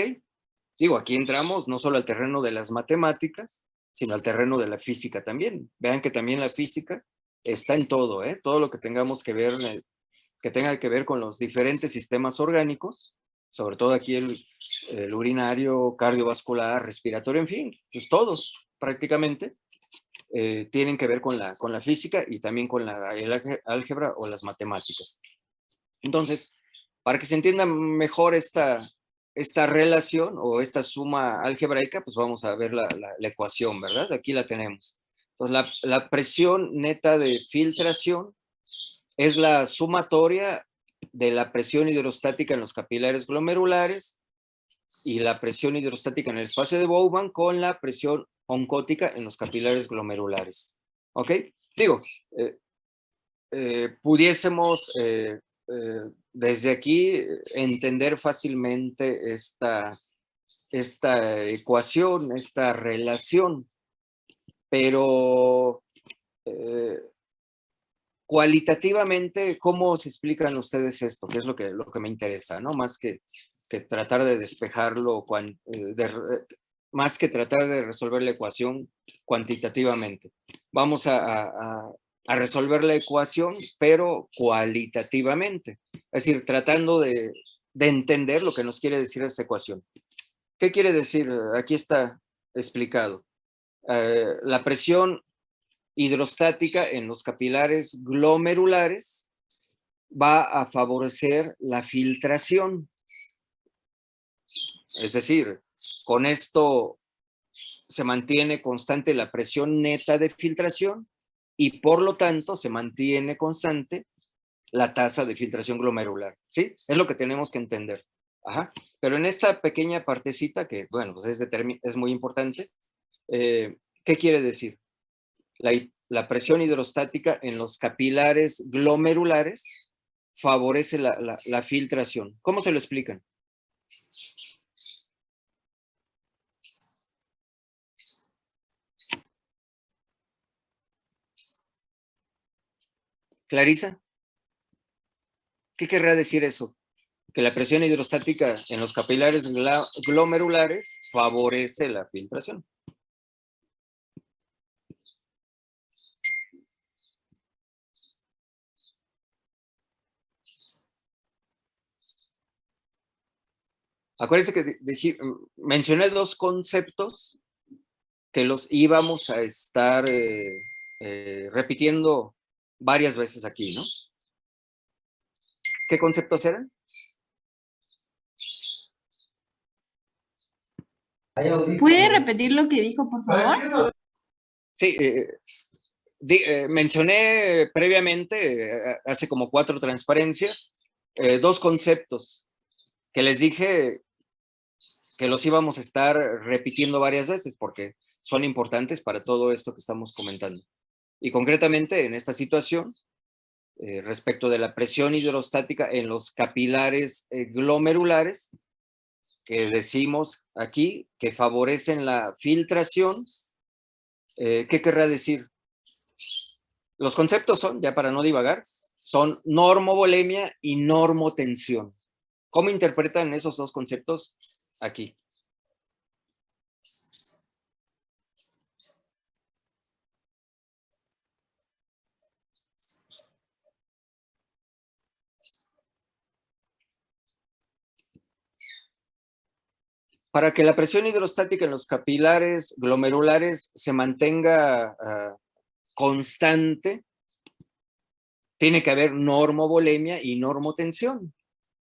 Digo, aquí entramos no solo al terreno de las matemáticas, sino al terreno de la física también. Vean que también la física está en todo, ¿eh? Todo lo que tengamos que ver, que tenga que ver con los diferentes sistemas orgánicos, sobre todo aquí el urinario, cardiovascular, respiratorio, en fin, pues todos prácticamente tienen que ver con la física y también con el álgebra o las matemáticas. Entonces, para que se entienda mejor esta relación o esta suma algebraica, pues vamos a ver la ecuación, ¿verdad? Aquí la tenemos. Entonces, la presión neta de filtración es la sumatoria de la presión hidrostática en los capilares glomerulares y la presión hidrostática en el espacio de Bowman con la presión oncótica en los capilares glomerulares. ¿Ok? Digo, pudiésemos desde aquí entender fácilmente esta ecuación, esta relación, pero cualitativamente, ¿cómo se explican ustedes esto? Que es lo que me interesa, ¿no? Más que tratar de despejarlo, más que tratar de resolver la ecuación cuantitativamente. Vamos a resolver la ecuación, pero cualitativamente. Es decir, tratando de entender lo que nos quiere decir esta ecuación. ¿Qué quiere decir? Aquí está explicado. La presión hidrostática en los capilares glomerulares va a favorecer la filtración. Es decir, con esto se mantiene constante la presión neta de filtración y por lo tanto se mantiene constante la tasa de filtración glomerular, ¿sí? Es lo que tenemos que entender. Ajá. Pero en esta pequeña partecita que, bueno, pues es muy importante, ¿qué quiere decir? La presión hidrostática en los capilares glomerulares favorece la filtración. ¿Cómo se lo explican? Clarisa, ¿qué querrá decir eso? Que la presión hidrostática en los capilares glomerulares favorece la filtración. Acuérdense que mencioné dos conceptos que los íbamos a estar repitiendo varias veces aquí, ¿no? ¿Qué conceptos eran? ¿Puede repetir lo que dijo, por favor? Sí, mencioné previamente, hace como 4 transparencias, dos conceptos que les dije que los íbamos a estar repitiendo varias veces porque son importantes para todo esto que estamos comentando. Y concretamente en esta situación, respecto de la presión hidrostática en los capilares glomerulares, que decimos aquí que favorecen la filtración, ¿qué querrá decir? Los conceptos son, ya para no divagar, son normovolemia y normotensión. ¿Cómo interpretan esos dos conceptos aquí? Para que la presión hidrostática en los capilares glomerulares se mantenga constante, tiene que haber normovolemia y normotensión.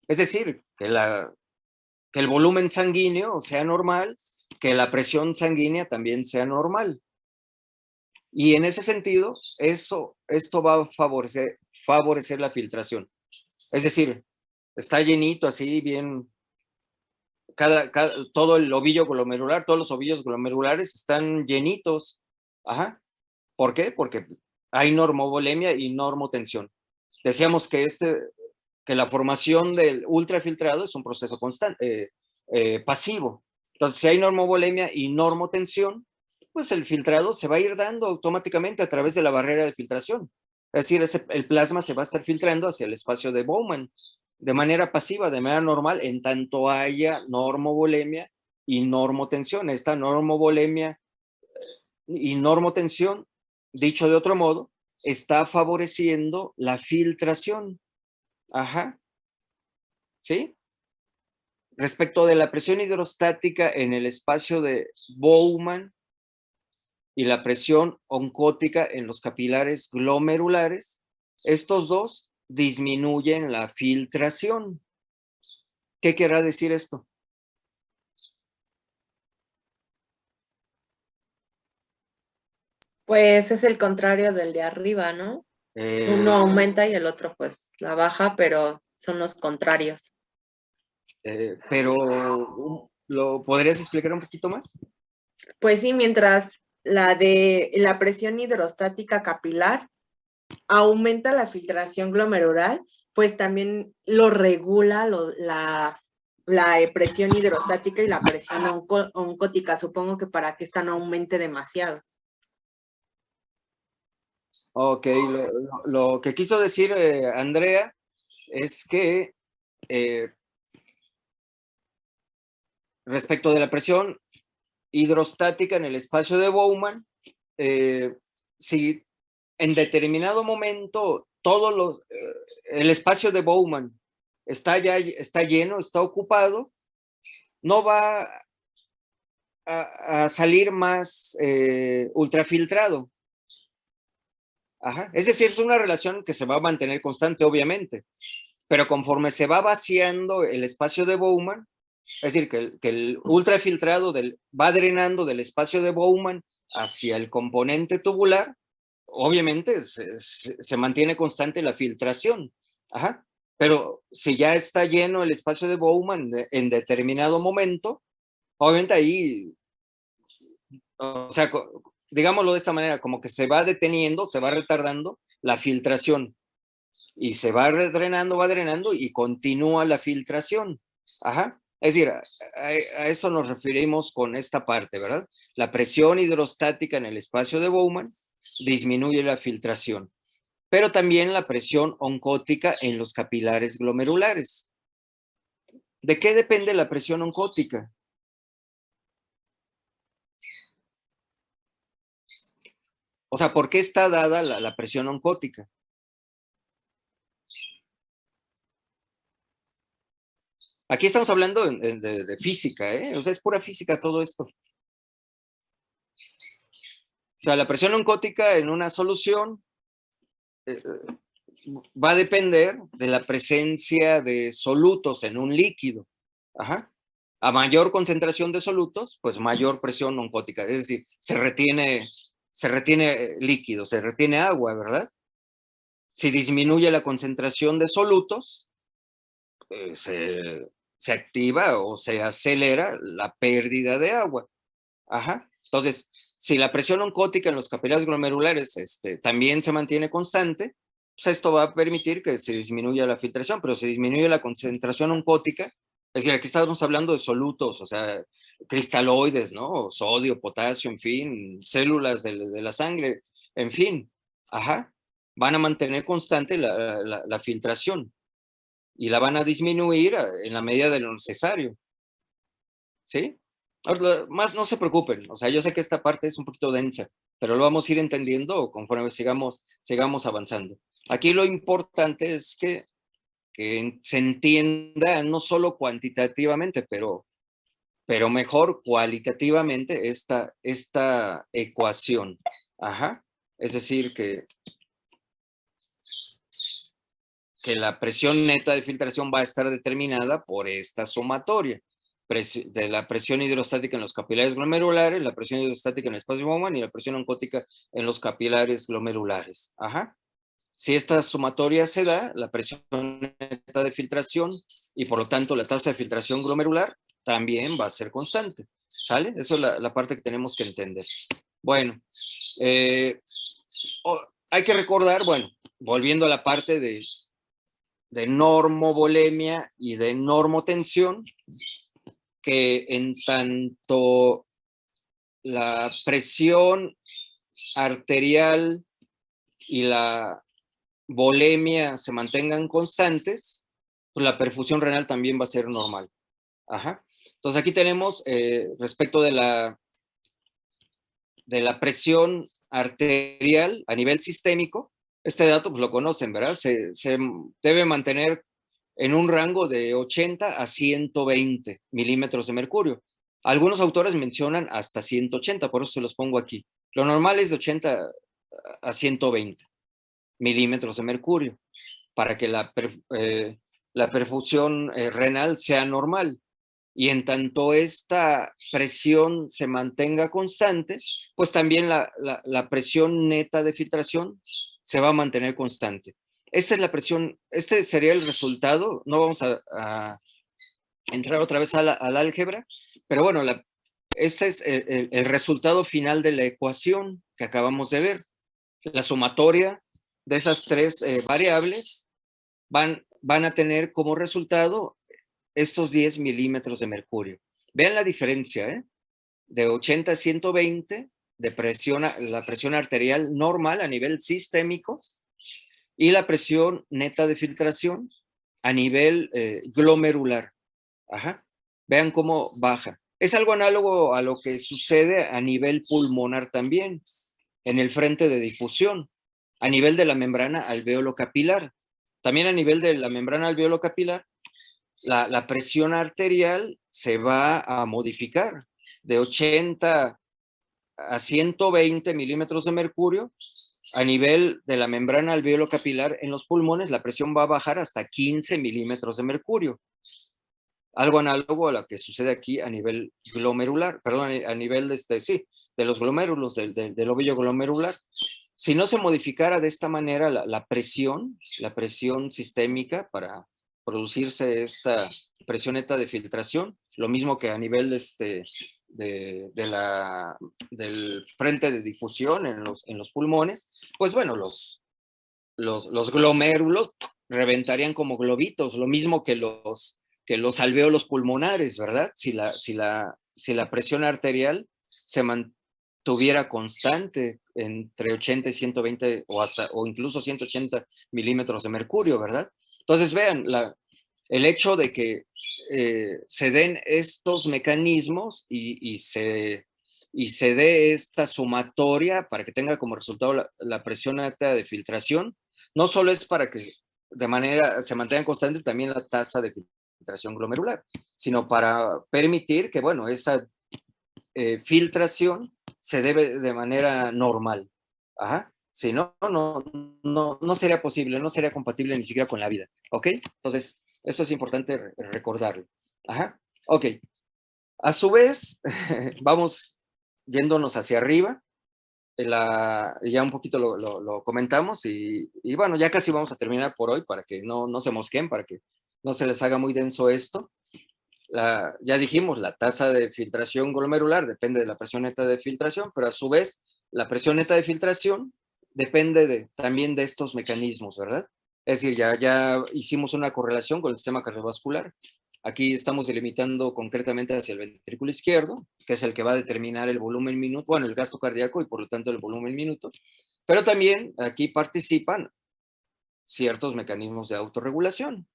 Es decir, que el volumen sanguíneo sea normal, que la presión sanguínea también sea normal. Y en ese sentido, esto va a favorecer la filtración. Es decir, está llenito así, bien, todo el ovillo glomerular, todos los ovillos glomerulares están llenitos. Ajá. ¿Por qué? Porque hay normovolemia y normotensión. Decíamos que la formación del ultrafiltrado es un proceso constante, pasivo. Entonces, si hay normovolemia y normotensión, pues el filtrado se va a ir dando automáticamente a través de la barrera de filtración. Es decir, el plasma se va a estar filtrando hacia el espacio de Bowman de manera pasiva, de manera normal, en tanto haya normovolemia y normotensión. Esta normovolemia y normotensión, dicho de otro modo, está favoreciendo la filtración. Ajá. ¿Sí? Respecto de la presión hidrostática en el espacio de Bowman y la presión oncótica en los capilares glomerulares, estos dos disminuyen la filtración. ¿Qué querrá decir esto? Pues es el contrario del de arriba, ¿no? Uno aumenta y el otro pues la baja, pero son los contrarios. Pero, ¿lo podrías explicar un poquito más? Pues sí, mientras la presión hidrostática capilar aumenta la filtración glomerular, pues también lo regula la presión hidrostática y la presión oncótica. Supongo que para que esta no aumente demasiado. Ok, lo que quiso decir Andrea es que respecto de la presión hidrostática en el espacio de Bowman, si en determinado momento el espacio de Bowman está lleno, está ocupado, no va a salir más ultrafiltrado. Ajá. Es decir, es una relación que se va a mantener constante, obviamente, pero conforme se va vaciando el espacio de Bowman, es decir, que el ultrafiltrado va drenando del espacio de Bowman hacia el componente tubular, obviamente se mantiene constante la filtración. Ajá. Pero si ya está lleno el espacio de Bowman en determinado momento, obviamente ahí, o sea, digámoslo de esta manera, como que se va deteniendo, se va retardando la filtración y se va drenando y continúa la filtración. Ajá. Es decir, a eso nos referimos con esta parte, ¿verdad? La presión hidrostática en el espacio de Bowman disminuye la filtración, pero también la presión oncótica en los capilares glomerulares. ¿De qué depende la presión oncótica? O sea, ¿por qué está dada la presión oncótica? Aquí estamos hablando de física, ¿eh? O sea, es pura física todo esto. O sea, la presión oncótica en una solución va a depender de la presencia de solutos en un líquido. Ajá. A mayor concentración de solutos, pues mayor presión oncótica. Es decir, se retiene líquido, se retiene agua, ¿verdad? Si disminuye la concentración de solutos, se activa o se acelera la pérdida de agua. Ajá. Entonces, si la presión oncótica en los capilares glomerulares también se mantiene constante, pues esto va a permitir que se disminuya la filtración, pero si disminuye la concentración oncótica, es decir, aquí estamos hablando de solutos, o sea, cristaloides, ¿no? Sodio, potasio, en fin, células de la sangre, en fin, ajá, van a mantener constante la filtración y la van a disminuir en la medida de lo necesario, ¿sí? Ahora, más no se preocupen, o sea, yo sé que esta parte es un poquito densa, pero lo vamos a ir entendiendo conforme sigamos avanzando. Aquí lo importante es que se entienda no solo cuantitativamente, pero mejor cualitativamente esta ecuación. Ajá. Es decir, que la presión neta de filtración va a estar determinada por esta sumatoria. de la presión hidrostática en los capilares glomerulares, la presión hidrostática en el espacio Bowman y la presión oncótica en los capilares glomerulares. Ajá. Si esta sumatoria se da, la presión neta de filtración y por lo tanto la tasa de filtración glomerular también va a ser constante. ¿Sale? Eso es la parte que tenemos que entender. Bueno, hay que recordar, bueno, volviendo a la parte de normovolemia y de normotensión, que en tanto la presión arterial y la volemia se mantengan constantes, pues la perfusión renal también va a ser normal. Ajá. Entonces aquí tenemos respecto de la presión arterial a nivel sistémico, este dato pues lo conocen, ¿verdad? Se debe mantener en un rango de 80 a 120 milímetros de mercurio. Algunos autores mencionan hasta 180, por eso se los pongo aquí. Lo normal es de 80 a 120 milímetros de mercurio, para que la perfusión renal sea normal. Y en tanto esta presión se mantenga constante, pues también la presión neta de filtración se va a mantener constante. Esta es la presión, este sería el resultado. No vamos a entrar otra vez al álgebra, pero bueno, este es el resultado final de la ecuación que acabamos de ver. La sumatoria de esas tres variables van a tener como resultado estos 10 milímetros de mercurio. Vean la diferencia, ¿eh? De 80 a 120 de la presión arterial normal a nivel sistémico y la presión neta de filtración a nivel glomerular. Ajá. Vean cómo baja. Es algo análogo a lo que sucede a nivel pulmonar también, en el frente de difusión, a nivel de la membrana alveolo-capilar. También a nivel de la membrana alveolo-capilar, la presión arterial se va a modificar de 80 a 120 milímetros de mercurio. A nivel de la membrana alveolo-capilar en los pulmones, la presión va a bajar hasta 15 milímetros de mercurio. Algo análogo a lo que sucede aquí a nivel glomerular, perdón, a nivel de los glomérulos, del ovillo glomerular. Si no se modificara de esta manera la presión sistémica para producirse esta presión neta de filtración, lo mismo que a nivel del frente de difusión en los pulmones, pues bueno, los glomérulos reventarían como globitos, lo mismo que los alvéolos pulmonares, ¿verdad? Si la presión arterial se mantuviera constante entre 80 y 120 o incluso 180 milímetros de mercurio, ¿verdad? Entonces vean, el hecho de que se den estos mecanismos y se dé esta sumatoria para que tenga como resultado la presión neta de filtración, no solo es para que se mantenga constante también la tasa de filtración glomerular, sino para permitir que, bueno, esa filtración se debe de manera normal. Ajá. Si no sería posible, no sería compatible ni siquiera con la vida. ¿Ok? Entonces, esto es importante recordarlo. Ajá. Ok. A su vez, vamos yéndonos hacia arriba. Ya un poquito lo comentamos y bueno, ya casi vamos a terminar por hoy para que no se mosquen, para que no se les haga muy denso esto. Ya dijimos, la tasa de filtración glomerular depende de la presión neta de filtración, pero a su vez, la presión neta de filtración depende también de estos mecanismos, ¿verdad? Es decir, ya hicimos una correlación con el sistema cardiovascular. Aquí estamos delimitando concretamente hacia el ventrículo izquierdo, que es el que va a determinar el volumen minuto, bueno, el gasto cardíaco y por lo tanto el volumen minuto. Pero también aquí participan ciertos mecanismos de autorregulación.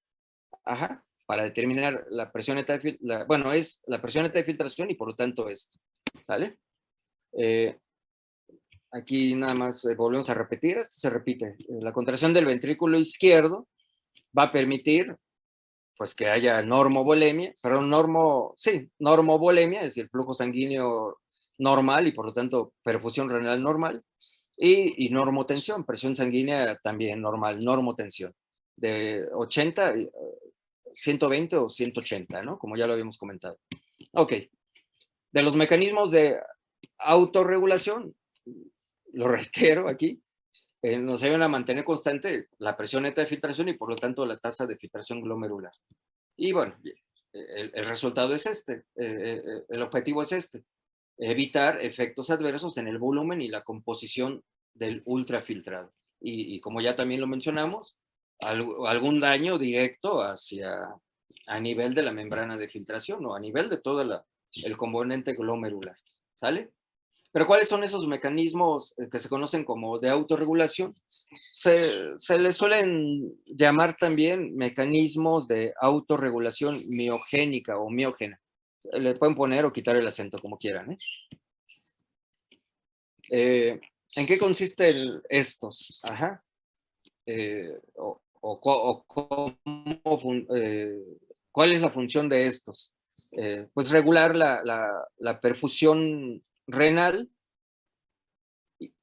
Ajá. Para determinar la presión neta es la presión neta de filtración y por lo tanto esto, ¿sale? Aquí nada más volvemos a repetir, esto se repite. La contracción del ventrículo izquierdo va a permitir pues que haya normovolemia, normovolemia, es decir, flujo sanguíneo normal y por lo tanto perfusión renal normal, y normotensión, presión sanguínea también normal, normotensión, de 80, 120 o 180, ¿no? Como ya lo habíamos comentado. Ok. De los mecanismos de autorregulación, lo reitero aquí, nos ayudan a mantener constante la presión neta de filtración y por lo tanto la tasa de filtración glomerular. Y bueno, el resultado es este, el objetivo es este, evitar efectos adversos en el volumen y la composición del ultrafiltrado. Y como ya también lo mencionamos, algún daño directo a nivel de la membrana de filtración o a nivel de todo el componente glomerular, ¿sale? Pero ¿cuáles son esos mecanismos que se conocen como de autorregulación? Se les suelen llamar también mecanismos de autorregulación miogénica o miógena. Le pueden poner o quitar el acento como quieran, ¿en qué consisten estos? Ajá. ¿Cuál es la función de estos? Pues regular la perfusión renal,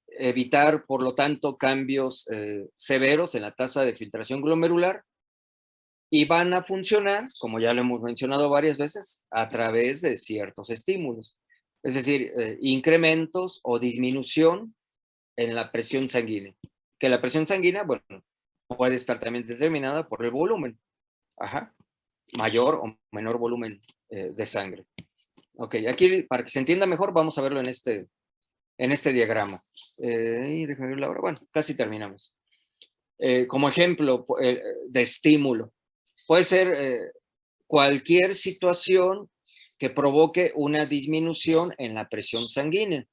evitar, por lo tanto, cambios severos en la tasa de filtración glomerular y van a funcionar, como ya lo hemos mencionado varias veces, a través de ciertos estímulos. Es decir, incrementos o disminución en la presión sanguínea. Que la presión sanguínea, bueno, puede estar también determinada por el volumen. Ajá. Mayor o menor volumen de sangre. Ok, aquí para que se entienda mejor, vamos a verlo en este diagrama. Y déjame ver la hora. Bueno, casi terminamos. Como ejemplo de estímulo, puede ser cualquier situación que provoque una disminución en la presión sanguínea.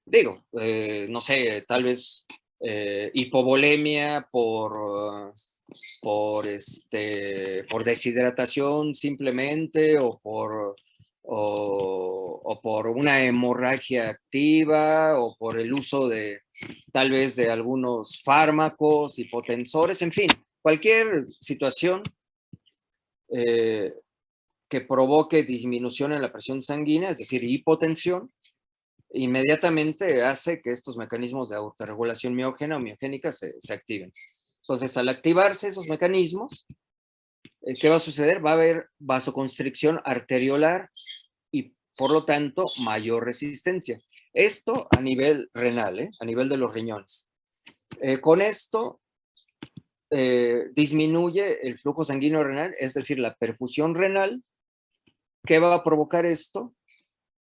Digo, no sé, tal vez hipovolemia por deshidratación simplemente o por una hemorragia activa o por el uso de tal vez de algunos fármacos, hipotensores, en fin, cualquier situación que provoque disminución en la presión sanguínea, es decir, hipotensión, inmediatamente hace que estos mecanismos de autorregulación miógena o miogénica se activen. Entonces, al activarse esos mecanismos, ¿qué va a suceder? Va a haber vasoconstricción arteriolar y, por lo tanto, mayor resistencia. Esto a nivel renal, a nivel de los riñones. Con esto disminuye el flujo sanguíneo renal, es decir, la perfusión renal. ¿Qué va a provocar esto?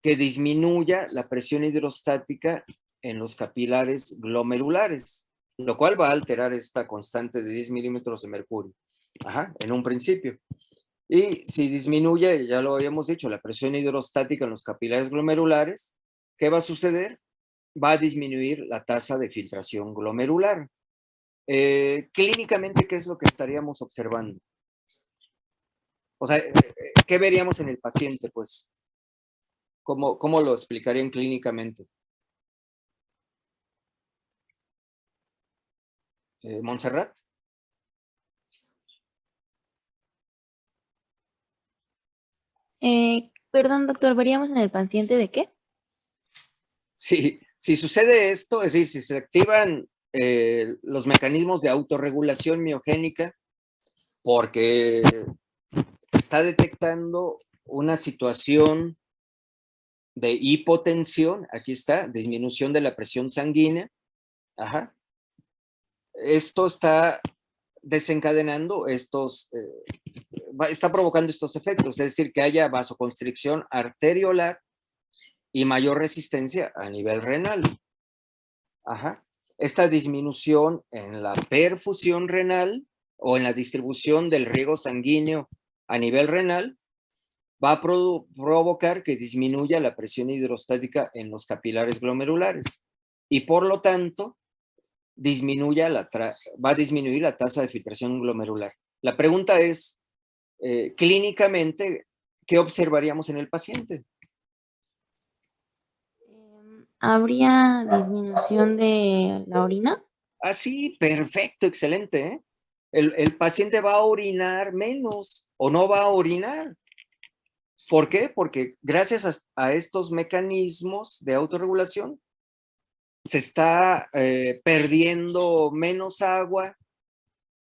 Que disminuya la presión hidrostática en los capilares glomerulares, lo cual va a alterar esta constante de 10 milímetros de mercurio, en un principio. Y si disminuye, ya lo habíamos dicho, la presión hidrostática en los capilares glomerulares, ¿qué va a suceder? Va a disminuir la tasa de filtración glomerular. Clínicamente, ¿qué es lo que estaríamos observando? O sea, ¿qué veríamos en el paciente, pues? ¿Cómo lo explicarían clínicamente? ¿Montserrat? Perdón, doctor, ¿veríamos en el paciente de qué? Sí, si sucede esto, es decir, si se activan los mecanismos de autorregulación miogénica porque está detectando una situación de hipotensión, aquí está, disminución de la presión sanguínea, esto está desencadenando está provocando estos efectos, es decir, que haya vasoconstricción arteriolar y mayor resistencia a nivel renal. Esta disminución en la perfusión renal o en la distribución del riego sanguíneo a nivel renal va a provocar que disminuya la presión hidrostática en los capilares glomerulares y por lo tanto va a disminuir la tasa de filtración glomerular. La pregunta es, clínicamente, ¿qué observaríamos en el paciente? ¿Habría disminución de la orina? Ah, sí, perfecto, excelente. El paciente va a orinar menos o no va a orinar. ¿Por qué? Porque gracias a estos mecanismos de autorregulación se está perdiendo menos agua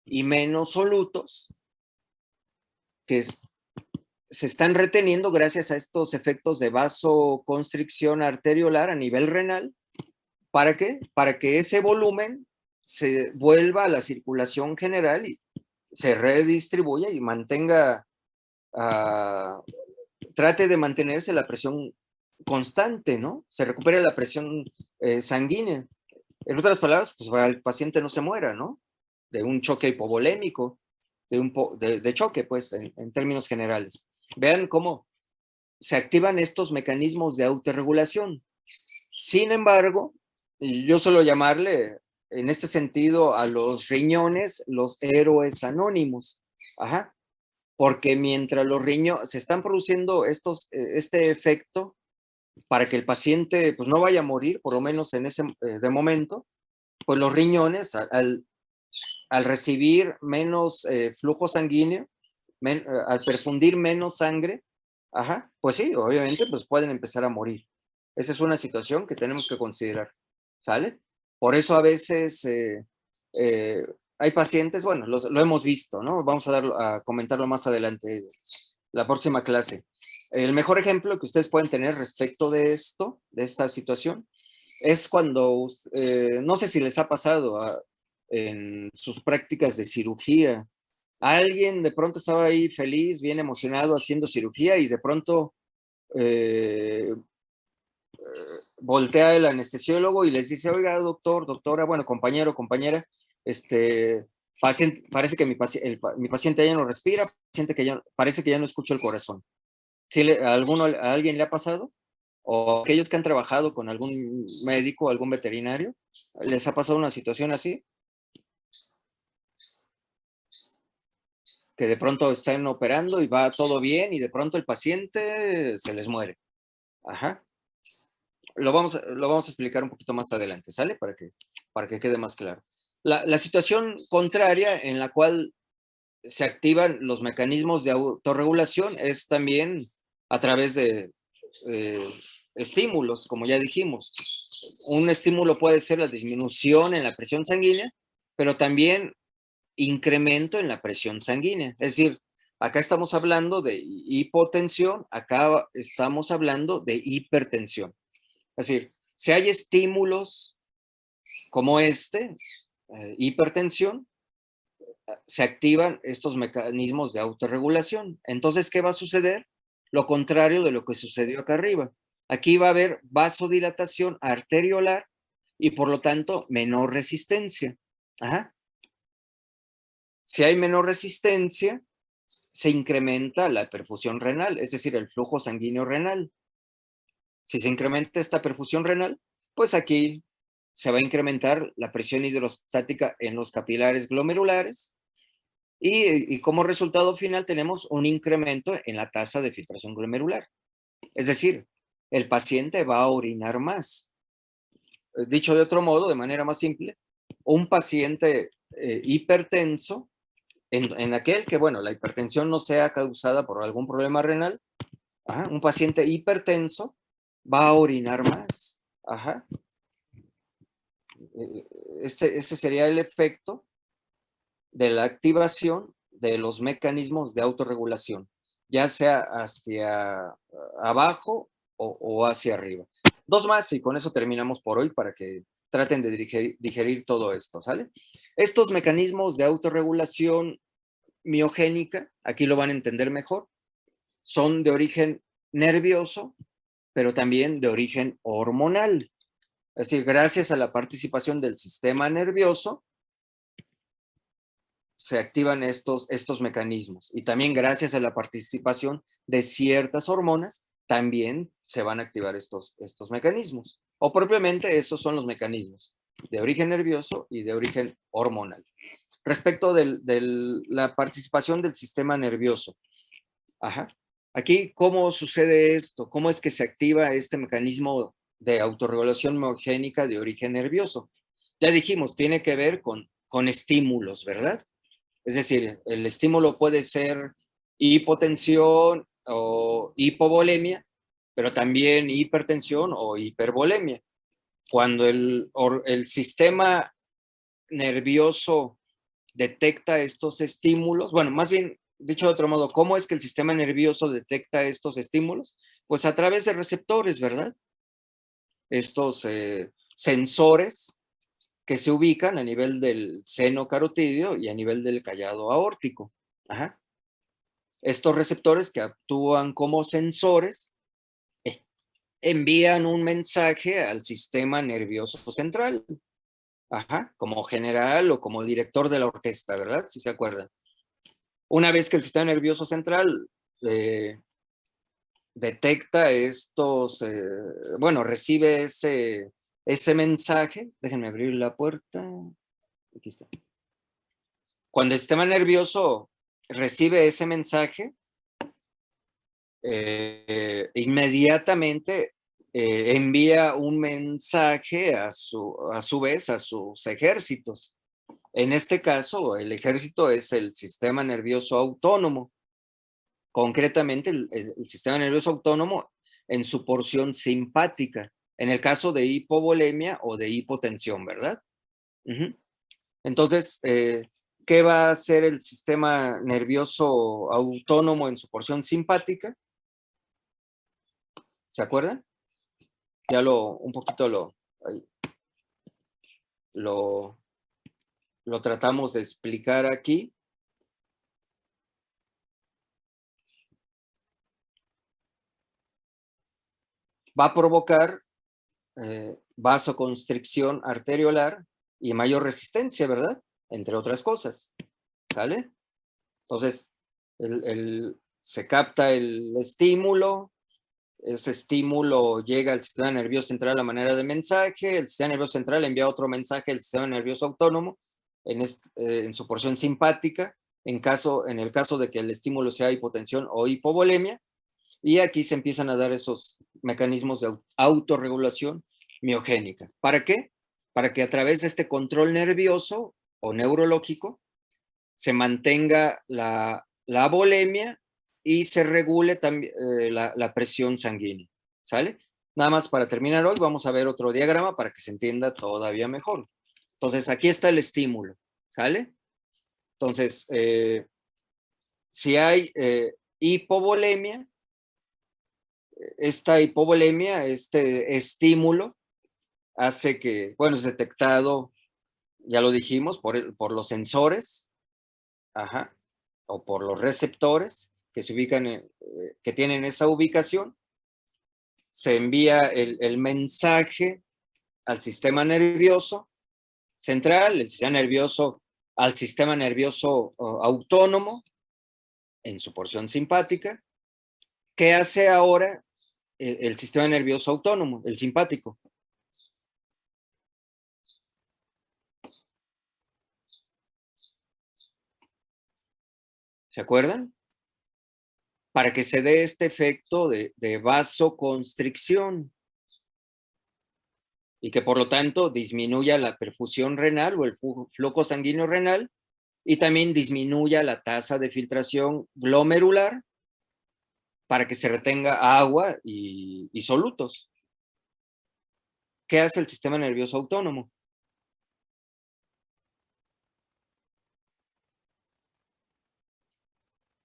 y menos solutos, que se están reteniendo gracias a estos efectos de vasoconstricción arteriolar a nivel renal. ¿Para qué? Para que ese volumen se vuelva a la circulación general y se redistribuya y mantenga, trate de mantenerse la presión constante, ¿no? Se recupere la presión sanguínea. En otras palabras, pues para el paciente no se muera, ¿no? De un choque hipovolémico, de choque, pues, en términos generales. Vean cómo se activan estos mecanismos de autorregulación. Sin embargo, yo suelo llamarle, en este sentido, a los riñones los héroes anónimos. Ajá. Porque mientras los riñones se están produciendo este efecto para que el paciente pues, no vaya a morir, por lo menos en ese de momento, pues los riñones al recibir menos flujo sanguíneo, al perfundir menos sangre, ajá, pues sí, obviamente pues pueden empezar a morir. Esa es una situación que tenemos que considerar, ¿sale? Por eso a veces hay pacientes, bueno, lo hemos visto, ¿no? Vamos a comentarlo más adelante, la próxima clase. El mejor ejemplo que ustedes pueden tener respecto de esto, de esta situación, es cuando, no sé si les ha pasado en sus prácticas de cirugía, alguien de pronto estaba ahí feliz, bien emocionado haciendo cirugía y de pronto voltea el anestesiólogo y les dice, oiga, doctor, doctora, bueno, compañero, compañera, parece que mi paciente ya no respira, parece que ya no escucha el corazón. ¿Sí a alguien le ha pasado? ¿O aquellos que han trabajado con algún médico, algún veterinario, les ha pasado una situación así? Que de pronto están operando y va todo bien y de pronto el paciente se les muere. Ajá. Lo vamos a explicar un poquito más adelante, ¿sale? Para que quede más claro. La situación contraria en la cual se activan los mecanismos de autorregulación es también a través de estímulos, como ya dijimos. Un estímulo puede ser la disminución en la presión sanguínea, pero también incremento en la presión sanguínea. Es decir, acá estamos hablando de hipotensión, acá estamos hablando de hipertensión. Es decir, si hay estímulos como hipertensión, se activan estos mecanismos de autorregulación. Entonces, ¿qué va a suceder? Lo contrario de lo que sucedió acá arriba. Aquí va a haber vasodilatación arteriolar y por lo tanto menor resistencia. Ajá. Si hay menor resistencia, se incrementa la perfusión renal, es decir, el flujo sanguíneo renal. Si se incrementa esta perfusión renal, pues aquí se va a incrementar la presión hidrostática en los capilares glomerulares y como resultado final tenemos un incremento en la tasa de filtración glomerular. Es decir, el paciente va a orinar más. Dicho de otro modo, de manera más simple, un paciente hipertenso, en aquel que, bueno, la hipertensión no sea causada por algún problema renal, un paciente hipertenso va a orinar más. Ajá. Este sería el efecto de la activación de los mecanismos de autorregulación, ya sea hacia abajo o hacia arriba. Dos más y con eso terminamos por hoy para que traten de digerir todo esto, ¿sale? Estos mecanismos de autorregulación miogénica, aquí lo van a entender mejor, son de origen nervioso, pero también de origen hormonal. Es decir, gracias a la participación del sistema nervioso, se activan estos mecanismos. Y también gracias a la participación de ciertas hormonas, también se van a activar estos mecanismos. O propiamente esos son los mecanismos de origen nervioso y de origen hormonal. Respecto de la participación del sistema nervioso. Ajá. Aquí, ¿cómo sucede esto? ¿Cómo es que se activa este mecanismo de autorregulación miogénica de origen nervioso? Ya dijimos, tiene que ver con estímulos, ¿verdad? Es decir, el estímulo puede ser hipotensión o hipovolemia, pero también hipertensión o hipervolemia. Cuando el sistema nervioso detecta estos estímulos, bueno, más bien dicho de otro modo, ¿cómo es que el sistema nervioso detecta estos estímulos? Pues a través de receptores, ¿verdad? Estos sensores que se ubican a nivel del seno carotídeo y a nivel del callado aórtico. Ajá. Estos receptores que actúan como sensores envían un mensaje al sistema nervioso central. Ajá, como general o como director de la orquesta, ¿verdad? Si se acuerdan. Una vez que el sistema nervioso central detecta estos, bueno, recibe ese mensaje, déjenme abrir la puerta, aquí está. Cuando el sistema nervioso recibe ese mensaje, inmediatamente envía un mensaje a su vez a sus ejércitos. En este caso, el ejército es el sistema nervioso autónomo. Concretamente, el sistema nervioso autónomo en su porción simpática, en el caso de hipovolemia o de hipotensión, ¿verdad? Entonces, ¿qué va a hacer el sistema nervioso autónomo en su porción simpática? ¿Se acuerdan? Ya un poquito lo tratamos de explicar aquí. Va a provocar vasoconstricción arteriolar y mayor resistencia, ¿verdad? Entre otras cosas, ¿sale? Entonces, se capta el estímulo, ese estímulo llega al sistema nervioso central a manera de mensaje, el sistema nervioso central envía otro mensaje al sistema nervioso autónomo en su porción simpática, en el caso de que el estímulo sea hipotensión o hipovolemia, y aquí se empiezan a dar esos mecanismos de autorregulación miogénica. ¿Para qué? Para que a través de este control nervioso o neurológico se mantenga la volemia y se regule también la presión sanguínea. ¿Sale? Nada más para terminar hoy, vamos a ver otro diagrama para que se entienda todavía mejor. Entonces, aquí está el estímulo. ¿Sale? Entonces, si hay hipovolemia, esta hipovolemia, este estímulo, hace que, bueno, es detectado, ya lo dijimos, por los sensores, ajá, o por los receptores que se ubican, que tienen esa ubicación. Se envía el mensaje al sistema nervioso central, el sistema nervioso al sistema nervioso autónomo en su porción simpática. ¿Qué hace ahora el sistema nervioso autónomo, el simpático? ¿Se acuerdan? Para que se dé este efecto de vasoconstricción y que por lo tanto disminuya la perfusión renal o el flujo sanguíneo renal y también disminuya la tasa de filtración glomerular para que se retenga agua y solutos. ¿Qué hace el sistema nervioso autónomo?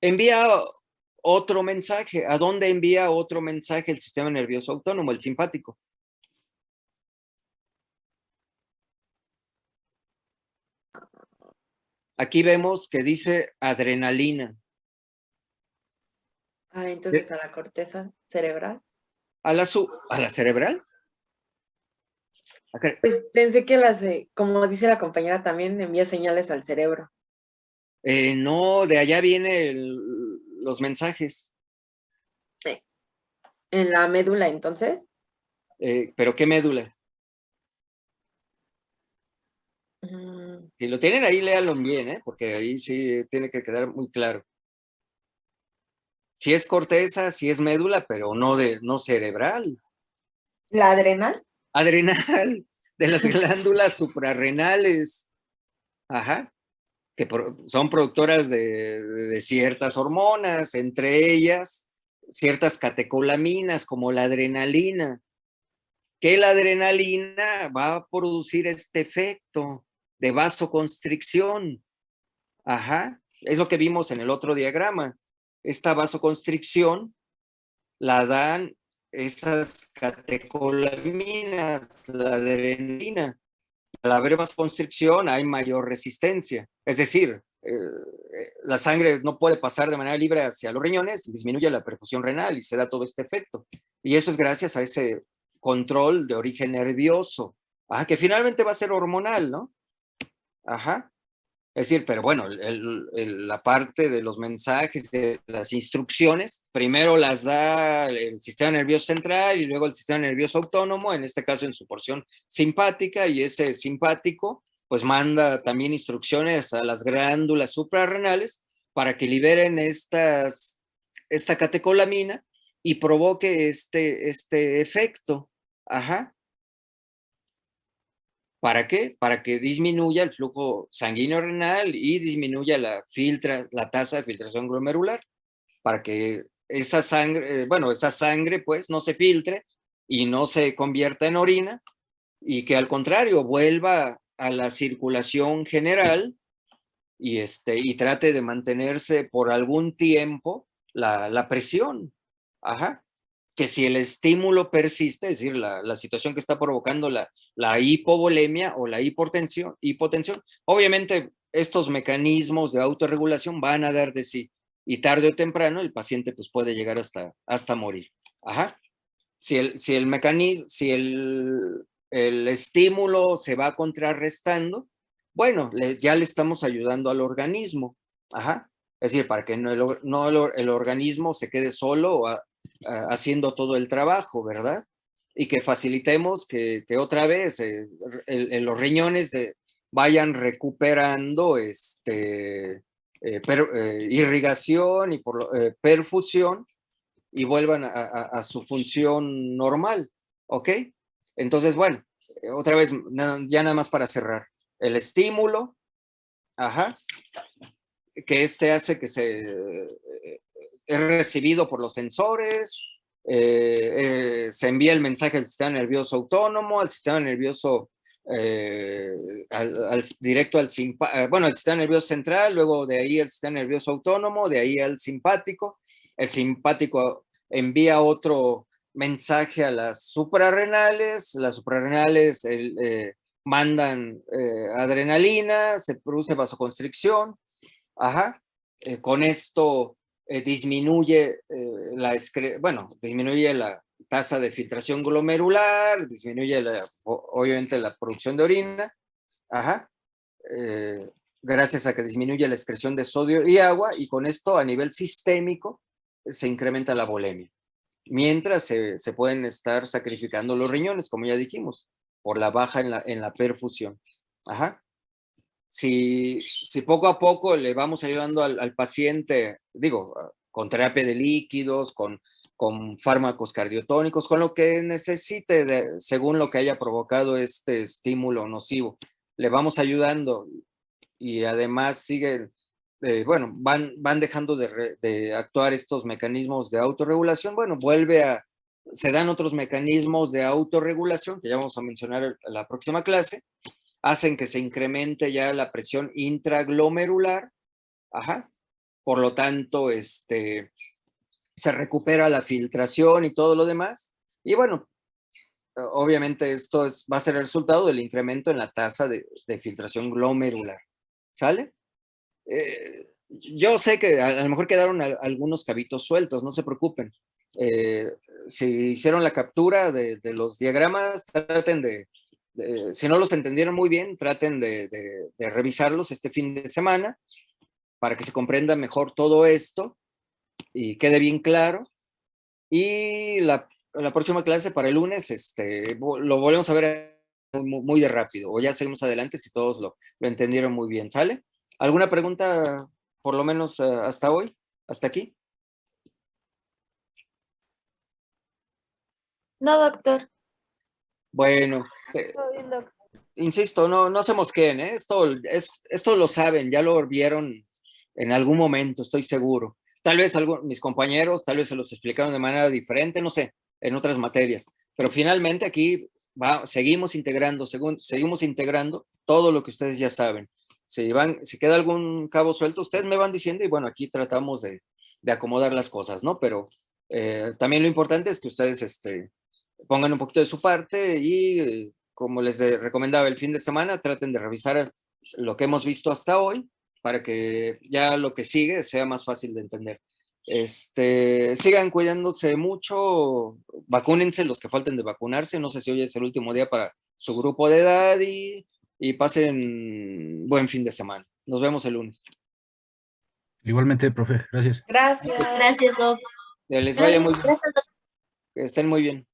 Envía otro mensaje. ¿A dónde envía otro mensaje el sistema nervioso autónomo, el simpático? Aquí vemos que dice adrenalina. Ah, entonces a la corteza cerebral. ¿A la cerebral? Pues pensé que como dice la compañera, también envía señales al cerebro. No, de allá vienen los mensajes. ¿En la médula, entonces? ¿Pero qué médula? Si lo tienen ahí, léanlo bien, porque ahí sí tiene que quedar muy claro. Si es corteza, si es médula, pero no cerebral. ¿La adrenal? Adrenal, de las glándulas suprarrenales. Ajá. Que son productoras de ciertas hormonas, entre ellas ciertas catecolaminas como la adrenalina, que la adrenalina va a producir este efecto de vasoconstricción. Ajá. Es lo que vimos en el otro diagrama. Esta vasoconstricción la dan esas catecolaminas, la adrenalina. Al haber vasoconstricción hay mayor resistencia. Es decir, la sangre no puede pasar de manera libre hacia los riñones, disminuye la perfusión renal y se da todo este efecto. Y eso es gracias a ese control de origen nervioso, que finalmente va a ser hormonal, ¿no? Ajá. Es decir, pero bueno, la parte de los mensajes, de las instrucciones, primero las da el sistema nervioso central y luego el sistema nervioso autónomo, en este caso en su porción simpática, y ese simpático pues manda también instrucciones a las glándulas suprarrenales para que liberen esta catecolamina y provoque este efecto. Ajá. ¿Para qué? Para que disminuya el flujo sanguíneo renal y disminuya la tasa de filtración glomerular, para que esa sangre, esa sangre pues no se filtre y no se convierta en orina, y que al contrario vuelva a la circulación general y trate de mantenerse por algún tiempo la presión. Ajá. Que si el estímulo persiste, es decir, la situación que está provocando la hipovolemia o la hipotensión, obviamente estos mecanismos de autorregulación van a dar de sí, y tarde o temprano el paciente pues puede llegar hasta morir. Ajá. Si el estímulo se va contrarrestando, bueno, ya le estamos ayudando al organismo. Ajá. Es decir, para que el organismo se quede solo haciendo todo el trabajo, ¿verdad? Y que facilitemos que otra vez los riñones vayan recuperando irrigación y perfusión, y vuelvan a su función normal, ¿ok? Entonces, bueno, otra vez, ya nada más para cerrar. El estímulo, que hace que es recibido por los sensores, se envía el mensaje al sistema nervioso autónomo, al sistema nervioso directo al sistema nervioso central, luego de ahí al sistema nervioso autónomo, de ahí al simpático. El simpático envía otro mensaje a las suprarrenales mandan adrenalina, se produce vasoconstricción. Con esto disminuye disminuye la tasa de filtración glomerular, disminuye obviamente la producción de orina, gracias a que disminuye la excreción de sodio y agua, y con esto a nivel sistémico se incrementa la volemia. Mientras se pueden estar sacrificando los riñones, como ya dijimos, por la baja en la perfusión. Si poco a poco le vamos ayudando al paciente, con terapia de líquidos, con fármacos cardiotónicos, con lo que necesite, según lo que haya provocado este estímulo nocivo, le vamos ayudando, y además van dejando de actuar estos mecanismos de autorregulación, se dan otros mecanismos de autorregulación, que ya vamos a mencionar en la próxima clase, hacen que se incremente ya la presión intraglomerular, por lo tanto, se recupera la filtración y todo lo demás, y bueno, obviamente esto va a ser el resultado del incremento en la tasa de filtración glomerular, ¿sale? Yo sé que a lo mejor quedaron algunos cabitos sueltos, no se preocupen. Si hicieron la captura de los diagramas, traten si no los entendieron muy bien, traten de revisarlos este fin de semana para que se comprenda mejor todo esto y quede bien claro. Y la próxima clase para el lunes lo volvemos a ver muy de rápido, o ya seguimos adelante si todos lo entendieron muy bien, ¿sale? ¿Alguna pregunta, por lo menos hasta hoy? ¿Hasta aquí? No, doctor. Bueno, insisto, no se mosqueen, ¿eh? Esto lo saben, ya lo vieron en algún momento, estoy seguro. Tal vez mis compañeros, tal vez se los explicaron de manera diferente, no sé, en otras materias. Pero finalmente aquí seguimos integrando todo lo que ustedes ya saben. Si queda algún cabo suelto, ustedes me van diciendo y bueno, aquí tratamos de acomodar las cosas, ¿no? Pero también lo importante es que ustedes pongan un poquito de su parte y como les recomendaba el fin de semana, traten de revisar lo que hemos visto hasta hoy para que ya lo que sigue sea más fácil de entender. Sigan cuidándose mucho, vacúnense los que falten de vacunarse, no sé si hoy es el último día para su grupo de edad y pasen buen fin de semana. Nos vemos el lunes. Igualmente, profe, gracias. Gracias. Gracias, Doc. Que les vaya muy bien. Que estén muy bien.